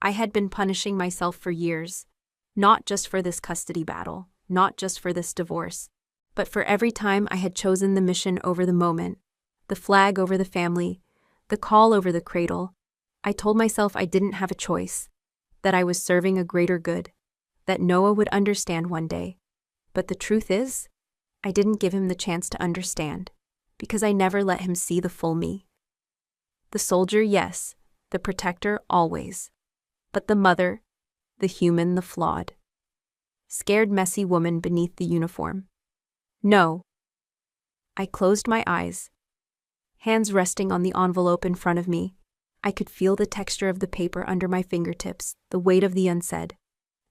A: I had been punishing myself for years, not just for this custody battle, not just for this divorce, but for every time I had chosen the mission over the moment, the flag over the family, the call over the cradle. I told myself I didn't have a choice, that I was serving a greater good, that Noah would understand one day. But the truth is, I didn't give him the chance to understand, because I never let him see the full me. The soldier, yes, the protector, always. But the mother, the human, the flawed. Scared, messy woman beneath the uniform. No. I closed my eyes, hands resting on the envelope in front of me. I could feel the texture of the paper under my fingertips, the weight of the unsaid.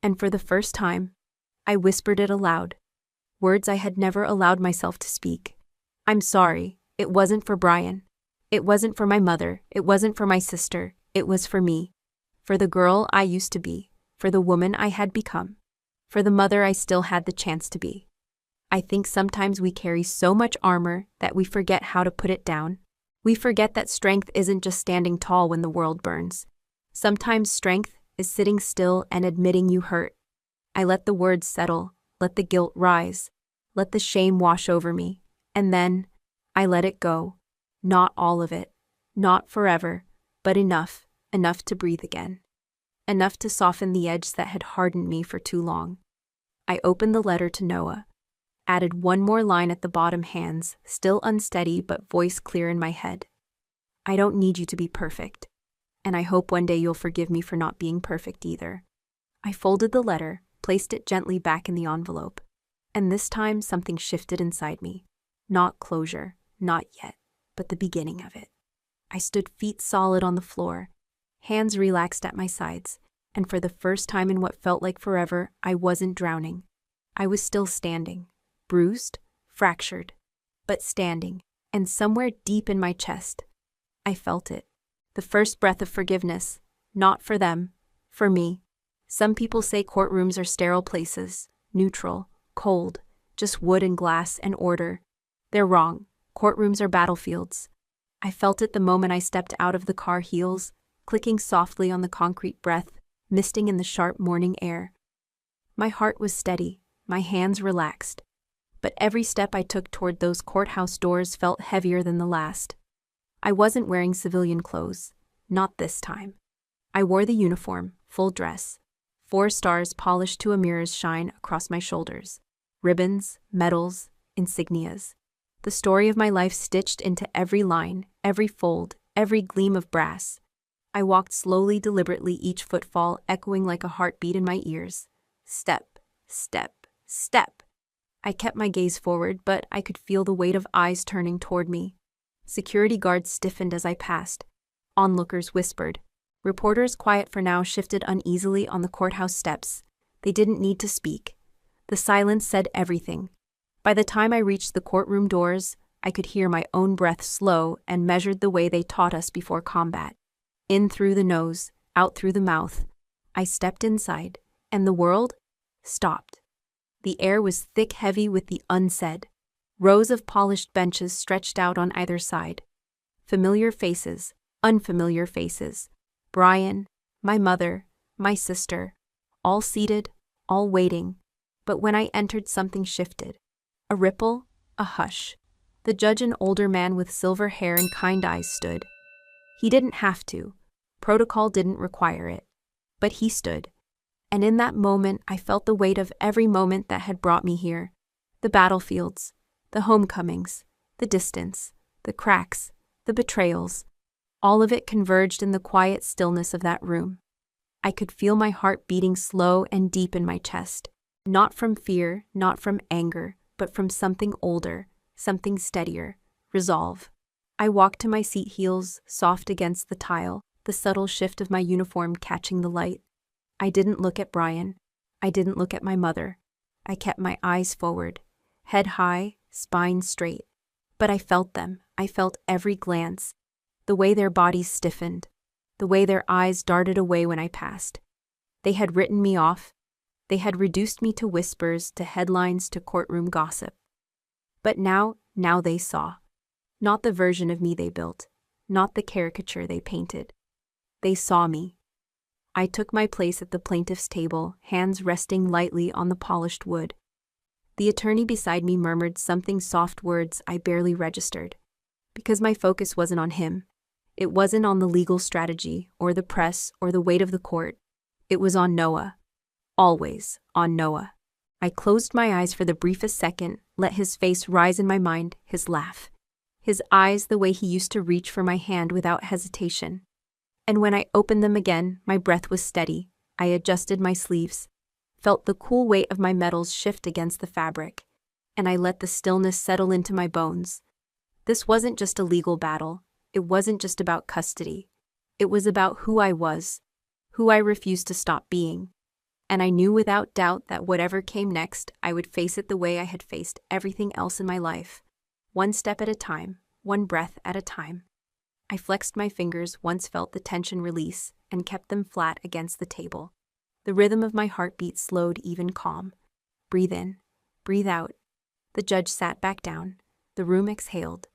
A: And for the first time, I whispered it aloud, words I had never allowed myself to speak. I'm sorry. It wasn't for Brian. It wasn't for my mother. It wasn't for my sister. It was for me. For the girl I used to be. For the woman I had become. For the mother I still had the chance to be. I think sometimes we carry so much armor that we forget how to put it down. We forget that strength isn't just standing tall when the world burns. Sometimes strength is sitting still and admitting you hurt. I let the words settle, let the guilt rise, let the shame wash over me, and then I let it go. Not all of it, not forever, but enough to breathe again. Enough to soften the edge that had hardened me for too long. I opened the letter to Noah, added one more line at the bottom, hands still unsteady but voice clear in my head. I don't need you to be perfect, and I hope one day you'll forgive me for not being perfect either. I folded the letter, placed it gently back in the envelope, and this time something shifted inside me. Not closure, not yet, but the beginning of it. I stood feet solid on the floor, hands relaxed at my sides, and for the first time in what felt like forever, I wasn't drowning. I was still standing, bruised, fractured, but standing, and somewhere deep in my chest, I felt it. The first breath of forgiveness, not for them, for me. Some people say courtrooms are sterile places, neutral, cold, just wood and glass and order. They're wrong. Courtrooms are battlefields. I felt it the moment I stepped out of the car, heels clicking softly on the concrete, breath misting in the sharp morning air. My heart was steady, my hands relaxed, but every step I took toward those courthouse doors felt heavier than the last. I wasn't wearing civilian clothes, not this time. I wore the uniform, full dress, 4 stars polished to a mirror's shine across my shoulders, ribbons, medals, insignias. The story of my life stitched into every line, every fold, every gleam of brass. I walked slowly, deliberately, each footfall echoing like a heartbeat in my ears. Step, step, step. I kept my gaze forward, but I could feel the weight of eyes turning toward me. Security guards stiffened as I passed. Onlookers whispered. Reporters, quiet for now, shifted uneasily on the courthouse steps. They didn't need to speak. The silence said everything. By the time I reached the courtroom doors, I could hear my own breath slow and measured the way they taught us before combat. In through the nose, out through the mouth. I stepped inside, and the world stopped. The air was thick, heavy with the unsaid. Rows of polished benches stretched out on either side. Familiar faces, unfamiliar faces. Brian, my mother, my sister, all seated, all waiting. But when I entered, something shifted. A ripple, a hush. The judge, an older man with silver hair and kind eyes, stood. He didn't have to. Protocol didn't require it. But he stood. And in that moment, I felt the weight of every moment that had brought me here. The battlefields, the homecomings, the distance, the cracks, the betrayals. All of it converged in the quiet stillness of that room. I could feel my heart beating slow and deep in my chest. Not from fear, not from anger, but from something older, something steadier, resolve. I walked to my seat, heels soft against the tile, the subtle shift of my uniform catching the light. I didn't look at Brian. I didn't look at my mother. I kept my eyes forward, head high, spine straight. But I felt them. I felt every glance, the way their bodies stiffened, the way their eyes darted away when I passed. They had written me off. They had reduced me to whispers, to headlines, to courtroom gossip. But now they saw. Not the version of me they built, not the caricature they painted. They saw me. I took my place at the plaintiff's table, hands resting lightly on the polished wood. The attorney beside me murmured something, soft words I barely registered. Because my focus wasn't on him. It wasn't on the legal strategy, or the press, or the weight of the court. It was on Noah. Always on Noah. I closed my eyes for the briefest second, let his face rise in my mind, his laugh. His eyes, the way he used to reach for my hand without hesitation. And when I opened them again, my breath was steady. I adjusted my sleeves, felt the cool weight of my metals shift against the fabric, and I let the stillness settle into my bones. This wasn't just a legal battle. It wasn't just about custody. It was about who I was, who I refused to stop being. And I knew without doubt that whatever came next, I would face it the way I had faced everything else in my life. one step at a time, one breath at a time. I flexed my fingers, once felt the tension release, and kept them flat against the table. The rhythm of my heartbeat slowed, even calm. Breathe in, breathe out. The judge sat back down. The room exhaled.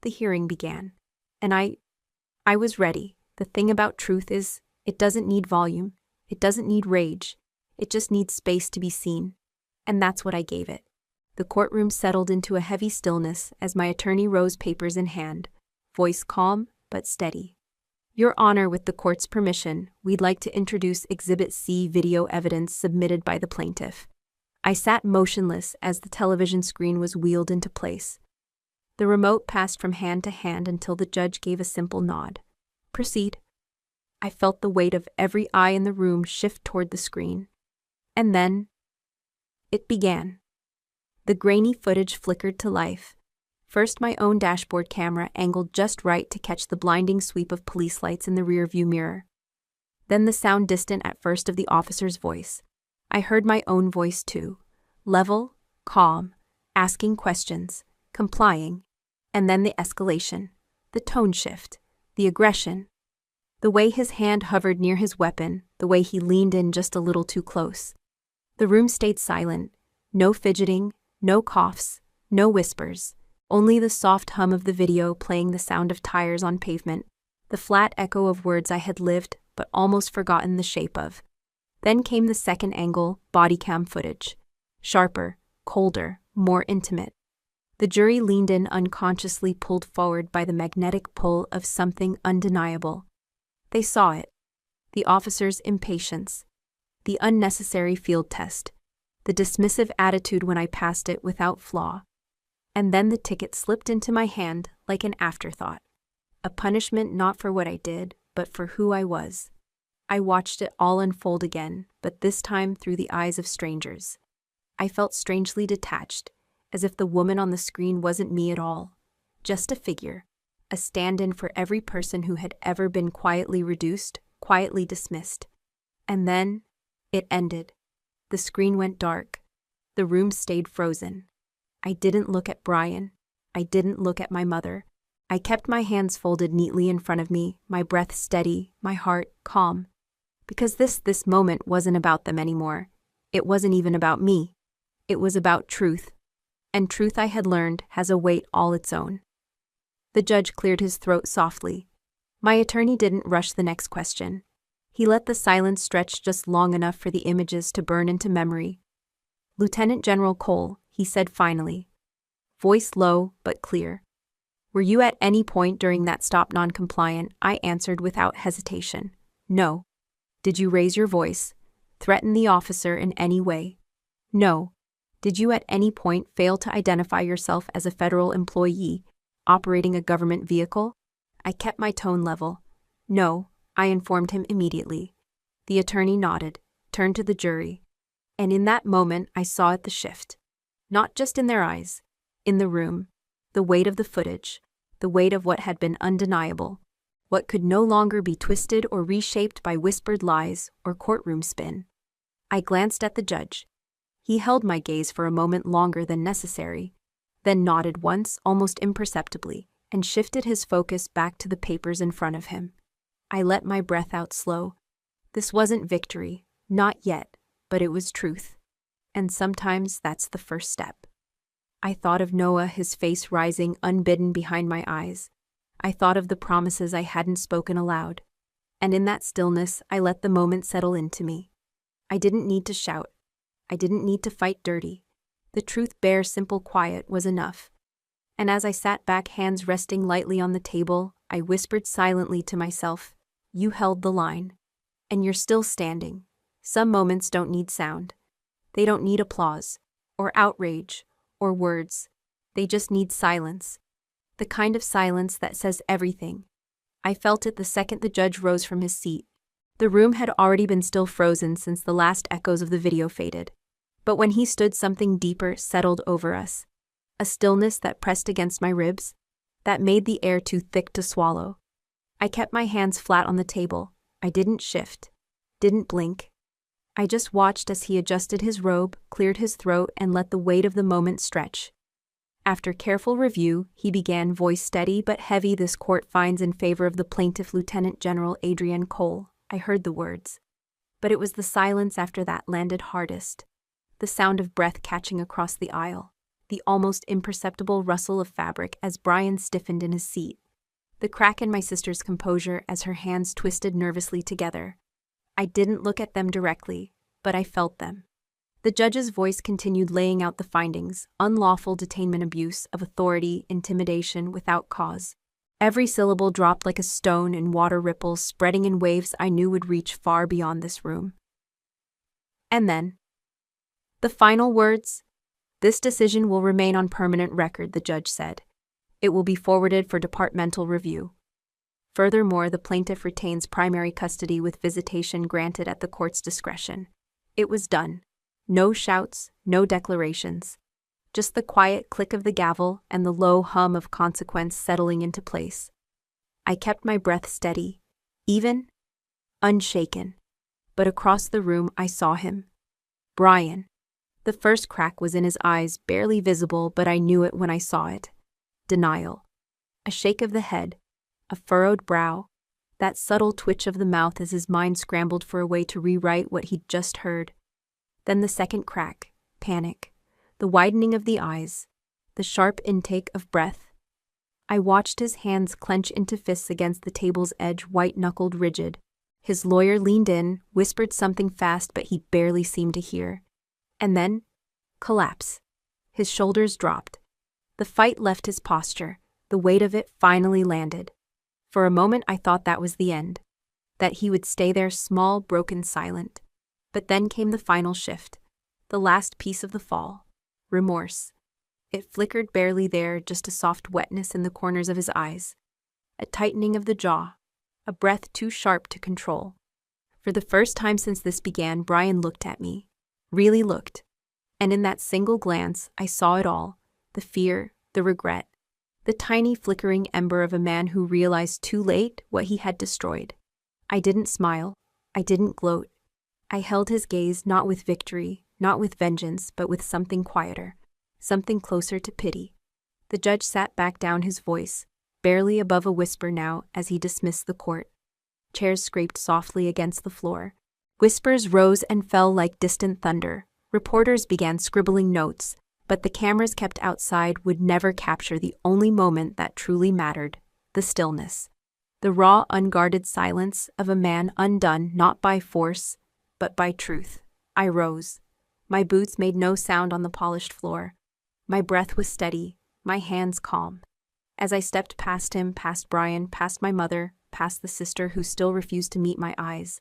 A: The hearing began. And I was ready. The thing about truth is, it doesn't need volume. It doesn't need rage. It just needs space to be seen. And that's what I gave it. The courtroom settled into a heavy stillness as my attorney rose, papers in hand, voice calm but steady. Your Honor, with the court's permission, we'd like to introduce Exhibit C, video evidence submitted by the plaintiff. I sat motionless as the television screen was wheeled into place. The remote passed from hand to hand until the judge gave a simple nod. Proceed. I felt the weight of every eye in the room shift toward the screen. And then it began. The grainy footage flickered to life. First, my own dashboard camera angled just right to catch the blinding sweep of police lights in the rearview mirror. Then the sound, distant at first, of the officer's voice. I heard my own voice too. Level, calm, asking questions, complying. And then the escalation, the tone shift, the aggression. The way his hand hovered near his weapon, the way he leaned in just a little too close. The room stayed silent. No fidgeting, no coughs, no whispers. Only the soft hum of the video playing, the sound of tires on pavement, the flat echo of words I had lived but almost forgotten the shape of. Then came the second angle, body cam footage. Sharper, colder, more intimate. The jury leaned in, unconsciously pulled forward by the magnetic pull of something undeniable. They saw it. The officer's impatience. The unnecessary field test. The dismissive attitude when I passed it without flaw. And then the ticket slipped into my hand like an afterthought. A punishment not for what I did, but for who I was. I watched it all unfold again, but this time through the eyes of strangers. I felt strangely detached, as if the woman on the screen wasn't me at all. Just a figure, a stand-in for every person who had ever been quietly reduced, quietly dismissed. And then it ended. The screen went dark. The room stayed frozen. I didn't look at Brian. I didn't look at my mother. I kept my hands folded neatly in front of me, my breath steady, my heart calm. Because this moment wasn't about them anymore. It wasn't even about me. It was about truth. And truth, I had learned, has a weight all its own. The judge cleared his throat softly. My attorney didn't rush the next question. He let the silence stretch just long enough for the images to burn into memory. Lieutenant General Cole, he said finally. Voice low but clear. Were you at any point during that stop non-compliant? I answered without hesitation. No. Did you raise your voice? Threaten the officer in any way? No. Did you at any point fail to identify yourself as a federal employee, operating a government vehicle? I kept my tone level. No, I informed him immediately. The attorney nodded, turned to the jury. And in that moment I saw it, the shift. Not just in their eyes, in the room, the weight of the footage, the weight of what had been undeniable, what could no longer be twisted or reshaped by whispered lies or courtroom spin. I glanced at the judge. He held my gaze for a moment longer than necessary, then nodded once, almost imperceptibly, and shifted his focus back to the papers in front of him. I let my breath out slow. This wasn't victory, not yet, but it was truth. And sometimes that's the first step. I thought of Noah, his face rising unbidden behind my eyes. I thought of the promises I hadn't spoken aloud. And in that stillness, I let the moment settle into me. I didn't need to shout. I didn't need to fight dirty. The truth, bare, simple, quiet, was enough. And as I sat back, hands resting lightly on the table, I whispered silently to myself, you held the line. And you're still standing. Some moments don't need sound. They don't need applause, or outrage, or words. They just need silence. The kind of silence that says everything. I felt it the second the judge rose from his seat. The room had already been still frozen since the last echoes of the video faded. But when he stood, something deeper settled over us. A stillness that pressed against my ribs, that made the air too thick to swallow. I kept my hands flat on the table. I didn't shift, didn't blink. I just watched as he adjusted his robe, cleared his throat, and let the weight of the moment stretch. After careful review, he began, voice steady but heavy. This court finds in favor of the plaintiff, Lieutenant General Adrian Cole. I heard the words. But it was the silence after that landed hardest. The sound of breath catching across the aisle. The almost imperceptible rustle of fabric as Brian stiffened in his seat. The crack in my sister's composure as her hands twisted nervously together. I didn't look at them directly, but I felt them. The judge's voice continued, laying out the findings: unlawful detainment, abuse of authority, intimidation without cause. Every syllable dropped like a stone in water ripples, spreading in waves I knew would reach far beyond this room. And then, the final words: "This decision will remain on permanent record," the judge said. "It will be forwarded for departmental review. Furthermore, the plaintiff retains primary custody with visitation granted at the court's discretion." It was done. No shouts, no declarations. Just the quiet click of the gavel and the low hum of consequence settling into place. I kept my breath steady, even, unshaken. But across the room I saw him. Brian. The first crack was in his eyes, barely visible, but I knew it when I saw it. Denial. A shake of the head, a furrowed brow, that subtle twitch of the mouth as his mind scrambled for a way to rewrite what he'd just heard. Then the second crack, panic, the widening of the eyes, the sharp intake of breath. I watched his hands clench into fists against the table's edge, white-knuckled, rigid. His lawyer leaned in, whispered something fast, but he barely seemed to hear. And then, collapse. His shoulders dropped. The fight left his posture. The weight of it finally landed. For a moment I thought that was the end, that he would stay there, small, broken, silent. But then came the final shift, the last piece of the fall. Remorse. It flickered barely there, just a soft wetness in the corners of his eyes. A tightening of the jaw, a breath too sharp to control. For the first time since this began, Brian looked at me. Really looked. And in that single glance, I saw it all. The fear, the regret. The tiny flickering ember of a man who realized too late what he had destroyed. I didn't smile. I didn't gloat. I held his gaze, not with victory, not with vengeance, but with something quieter, something closer to pity. The judge sat back down, his voice barely above a whisper now, as he dismissed the court. Chairs scraped softly against the floor. Whispers rose and fell like distant thunder. Reporters began scribbling notes, but the cameras kept outside would never capture the only moment that truly mattered: the stillness. The raw, unguarded silence of a man undone not by force, but by truth. I rose. My boots made no sound on the polished floor. My breath was steady, my hands calm. As I stepped past him, past Brian, past my mother, past the sister who still refused to meet my eyes,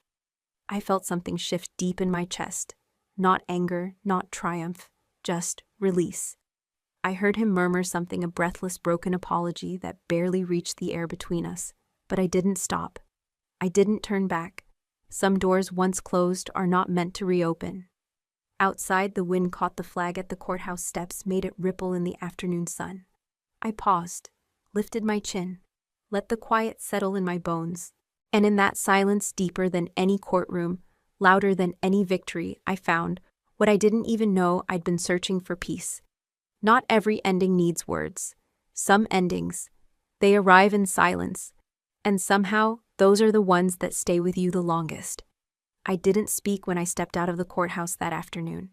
A: I felt something shift deep in my chest. Not anger, not triumph, just release. I heard him murmur something, a breathless, broken apology that barely reached the air between us. But I didn't stop. I didn't turn back. Some doors once closed are not meant to reopen. Outside, the wind caught the flag at the courthouse steps, made it ripple in the afternoon sun. I paused, lifted my chin, let the quiet settle in my bones. And in that silence, deeper than any courtroom, louder than any victory, I found what I didn't even know I'd been searching for: peace. Not every ending needs words. Some endings, they arrive in silence. And somehow, those are the ones that stay with you the longest. I didn't speak when I stepped out of the courthouse that afternoon.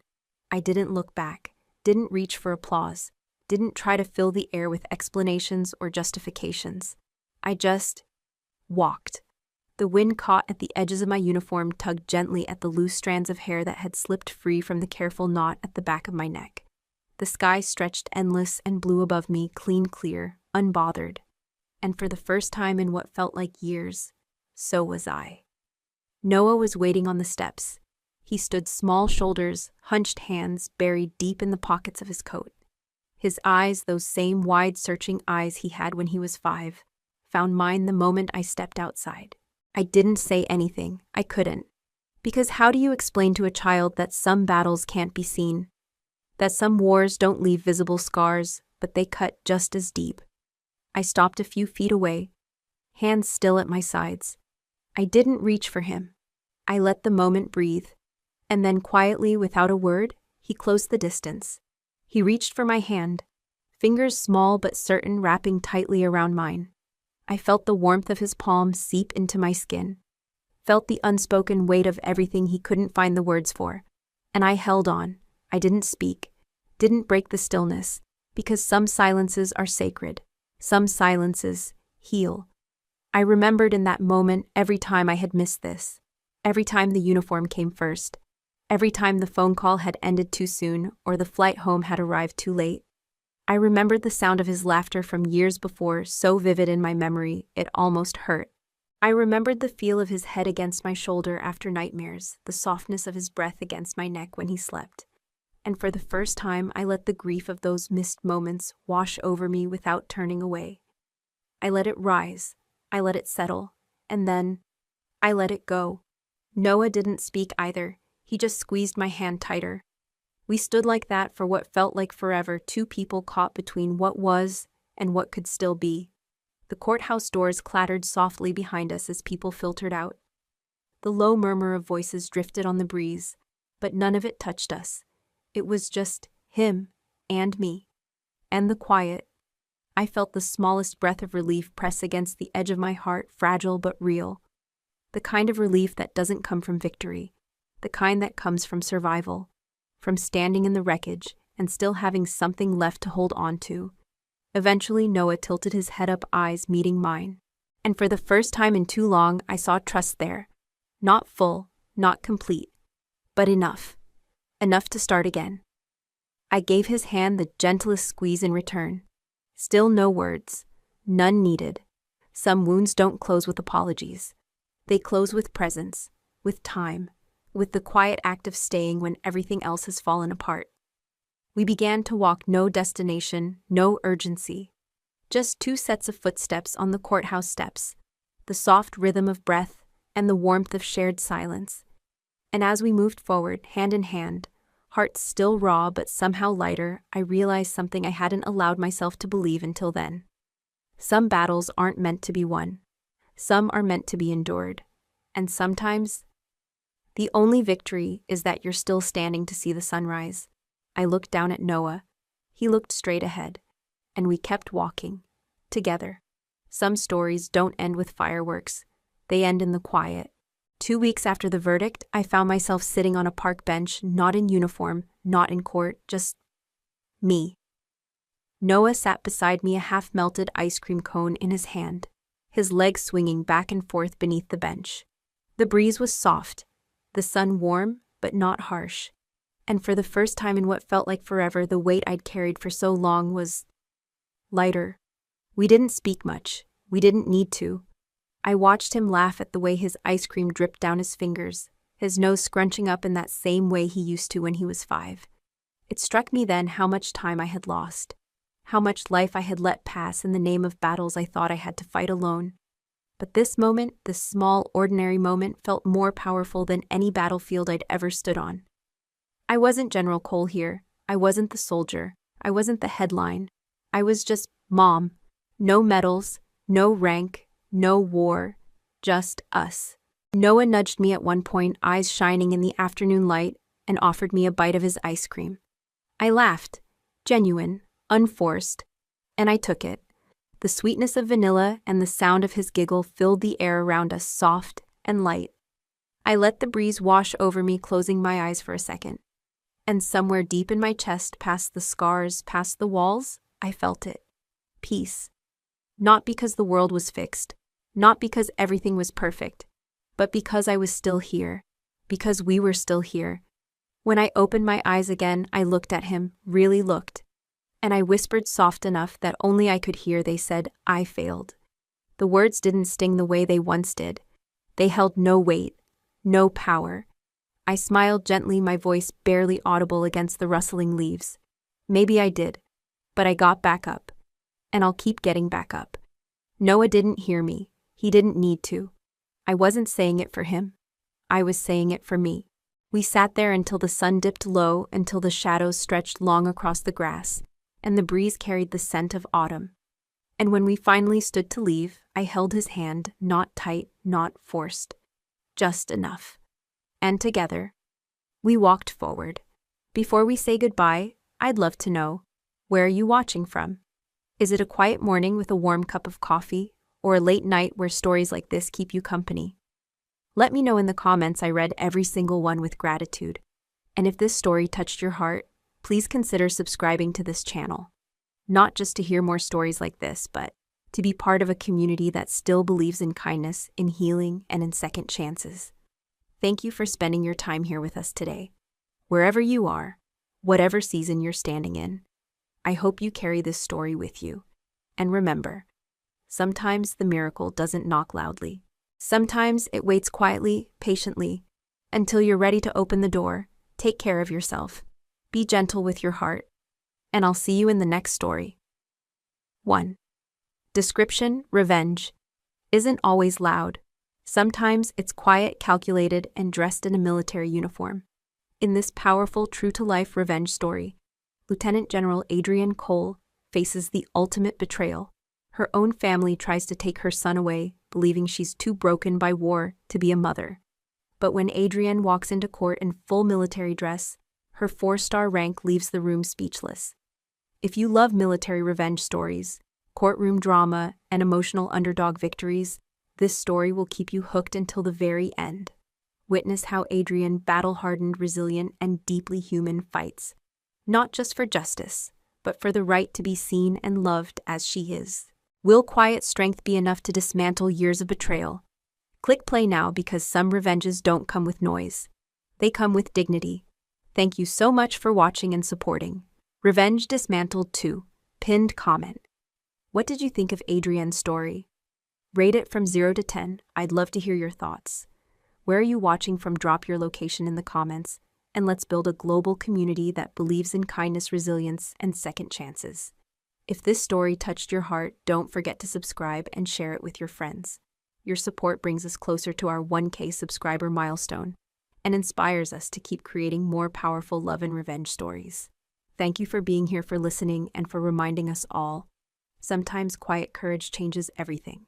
A: I didn't look back, didn't reach for applause, didn't try to fill the air with explanations or justifications. I just walked. The wind caught at the edges of my uniform, tugged gently at the loose strands of hair that had slipped free from the careful knot at the back of my neck. The sky stretched endless and blue above me, clean, clear, unbothered. And for the first time in what felt like years, so was I. Noah was waiting on the steps. He stood, small shoulders, hunched hands buried deep in the pockets of his coat. His eyes, those same wide, searching eyes he had when he was 5, found mine the moment I stepped outside. I didn't say anything. I couldn't. Because how do you explain to a child that some battles can't be seen? That some wars don't leave visible scars, but they cut just as deep? I stopped a few feet away, hands still at my sides. I didn't reach for him. I let the moment breathe. And then quietly, without a word, he closed the distance. He reached for my hand, fingers small but certain wrapping tightly around mine. I felt the warmth of his palm seep into my skin, felt the unspoken weight of everything he couldn't find the words for. And I held on. I didn't speak, didn't break the stillness, because some silences are sacred. Some silences heal. I remembered in that moment every time I had missed this, every time the uniform came first, every time the phone call had ended too soon or the flight home had arrived too late. I remembered the sound of his laughter from years before, so vivid in my memory it almost hurt. I remembered the feel of his head against my shoulder after nightmares, the softness of his breath against my neck when he slept. And for the first time, I let the grief of those missed moments wash over me without turning away. I let it rise, I let it settle, and then I let it go. Noah didn't speak either, he just squeezed my hand tighter. We stood like that for what felt like forever, two people caught between what was and what could still be. The courthouse doors clattered softly behind us as people filtered out. The low murmur of voices drifted on the breeze, but none of it touched us. It was just him and me. And the quiet. I felt the smallest breath of relief press against the edge of my heart, fragile but real. The kind of relief that doesn't come from victory, the kind that comes from survival, from standing in the wreckage and still having something left to hold on to. Eventually, Noah tilted his head up, eyes meeting mine. And for the first time in too long, I saw trust there. Not full, not complete, but enough. Enough to start again. I gave his hand the gentlest squeeze in return. Still no words. None needed. Some wounds don't close with apologies. They close with presence, with time, with the quiet act of staying when everything else has fallen apart. We began to walk, no destination, no urgency. Just two sets of footsteps on the courthouse steps, the soft rhythm of breath and the warmth of shared silence. And as we moved forward, hand in hand, hearts still raw but somehow lighter, I realized something I hadn't allowed myself to believe until then. Some battles aren't meant to be won. Some are meant to be endured. And sometimes, the only victory is that you're still standing to see the sunrise. I looked down at Noah. He looked straight ahead. And we kept walking. Together. Some stories don't end with fireworks. They end in the quiet. 2 weeks after the verdict, I found myself sitting on a park bench, not in uniform, not in court, just me. Noah sat beside me, a half-melted ice cream cone in his hand, his legs swinging back and forth beneath the bench. The breeze was soft, the sun warm, but not harsh. And for the first time in what felt like forever, the weight I'd carried for so long was lighter. We didn't speak much. We didn't need to. I watched him laugh at the way his ice cream dripped down his fingers, his nose scrunching up in that same way he used to when he was 5. It struck me then how much time I had lost, how much life I had let pass in the name of battles I thought I had to fight alone. But this moment, this small, ordinary moment, felt more powerful than any battlefield I'd ever stood on. I wasn't General Cole here. I wasn't the soldier. I wasn't the headline. I was just Mom. No medals, no rank, no war, just us. Noah nudged me at one point, eyes shining in the afternoon light, and offered me a bite of his ice cream. I laughed, genuine, unforced, and I took it. The sweetness of vanilla and the sound of his giggle filled the air around us, soft and light. I let the breeze wash over me, closing my eyes for a second. And somewhere deep in my chest, past the scars, past the walls, I felt it. Peace. Not because the world was fixed, not because everything was perfect, but because I was still here, because we were still here. When I opened my eyes again, I looked at him, really looked. And I whispered soft enough that only I could hear. They said, I failed. The words didn't sting the way they once did. They held no weight, no power. I smiled gently, my voice barely audible against the rustling leaves. Maybe I did, but I got back up. And I'll keep getting back up. Noah didn't hear me. He didn't need to. I wasn't saying it for him. I was saying it for me. We sat there until the sun dipped low, until the shadows stretched long across the grass, and the breeze carried the scent of autumn. And when we finally stood to leave, I held his hand, not tight, not forced. Just enough. And together, we walked forward. Before we say goodbye, I'd love to know, Where are you watching from? Is it a quiet morning with a warm cup of coffee, or a late night where stories like this keep you company? Let me know in the comments. I read every single one with gratitude. And if this story touched your heart, please consider subscribing to this channel. Not just to hear more stories like this, but to be part of a community that still believes in kindness, in healing, and in second chances. Thank you for spending your time here with us today. Wherever you are, whatever season you're standing in, I hope you carry this story with you. And remember, sometimes the miracle doesn't knock loudly. Sometimes it waits quietly, patiently, until you're ready to open the door. Take care of yourself. Be gentle with your heart. And I'll see you in the next story. 1. Description: revenge isn't always loud. Sometimes it's quiet, calculated, and dressed in a military uniform. In this powerful, true-to-life revenge story, Lieutenant General Adrienne Cole faces the ultimate betrayal. Her own family tries to take her son away, believing she's too broken by war to be a mother. But when Adrienne walks into court in full military dress, her 4-star rank leaves the room speechless. If you love military revenge stories, courtroom drama, and emotional underdog victories, this story will keep you hooked until the very end. Witness how Adrienne, battle-hardened, resilient, and deeply human, fights, not just for justice, but for the right to be seen and loved as she is. Will quiet strength be enough to dismantle years of betrayal? Click play now, because some revenges don't come with noise. They come with dignity. Thank you so much for watching and supporting. Revenge Dismantled 2. Pinned comment. What did you think of Adrienne's story? Rate it from 0 to 10. I'd love to hear your thoughts. Where are you watching from? Drop your location in the comments, and let's build a global community that believes in kindness, resilience, and second chances. If this story touched your heart, don't forget to subscribe and share it with your friends. Your support brings us closer to our 1K subscriber milestone and inspires us to keep creating more powerful love and revenge stories. Thank you for being here, for listening, and for reminding us all, sometimes quiet courage changes everything.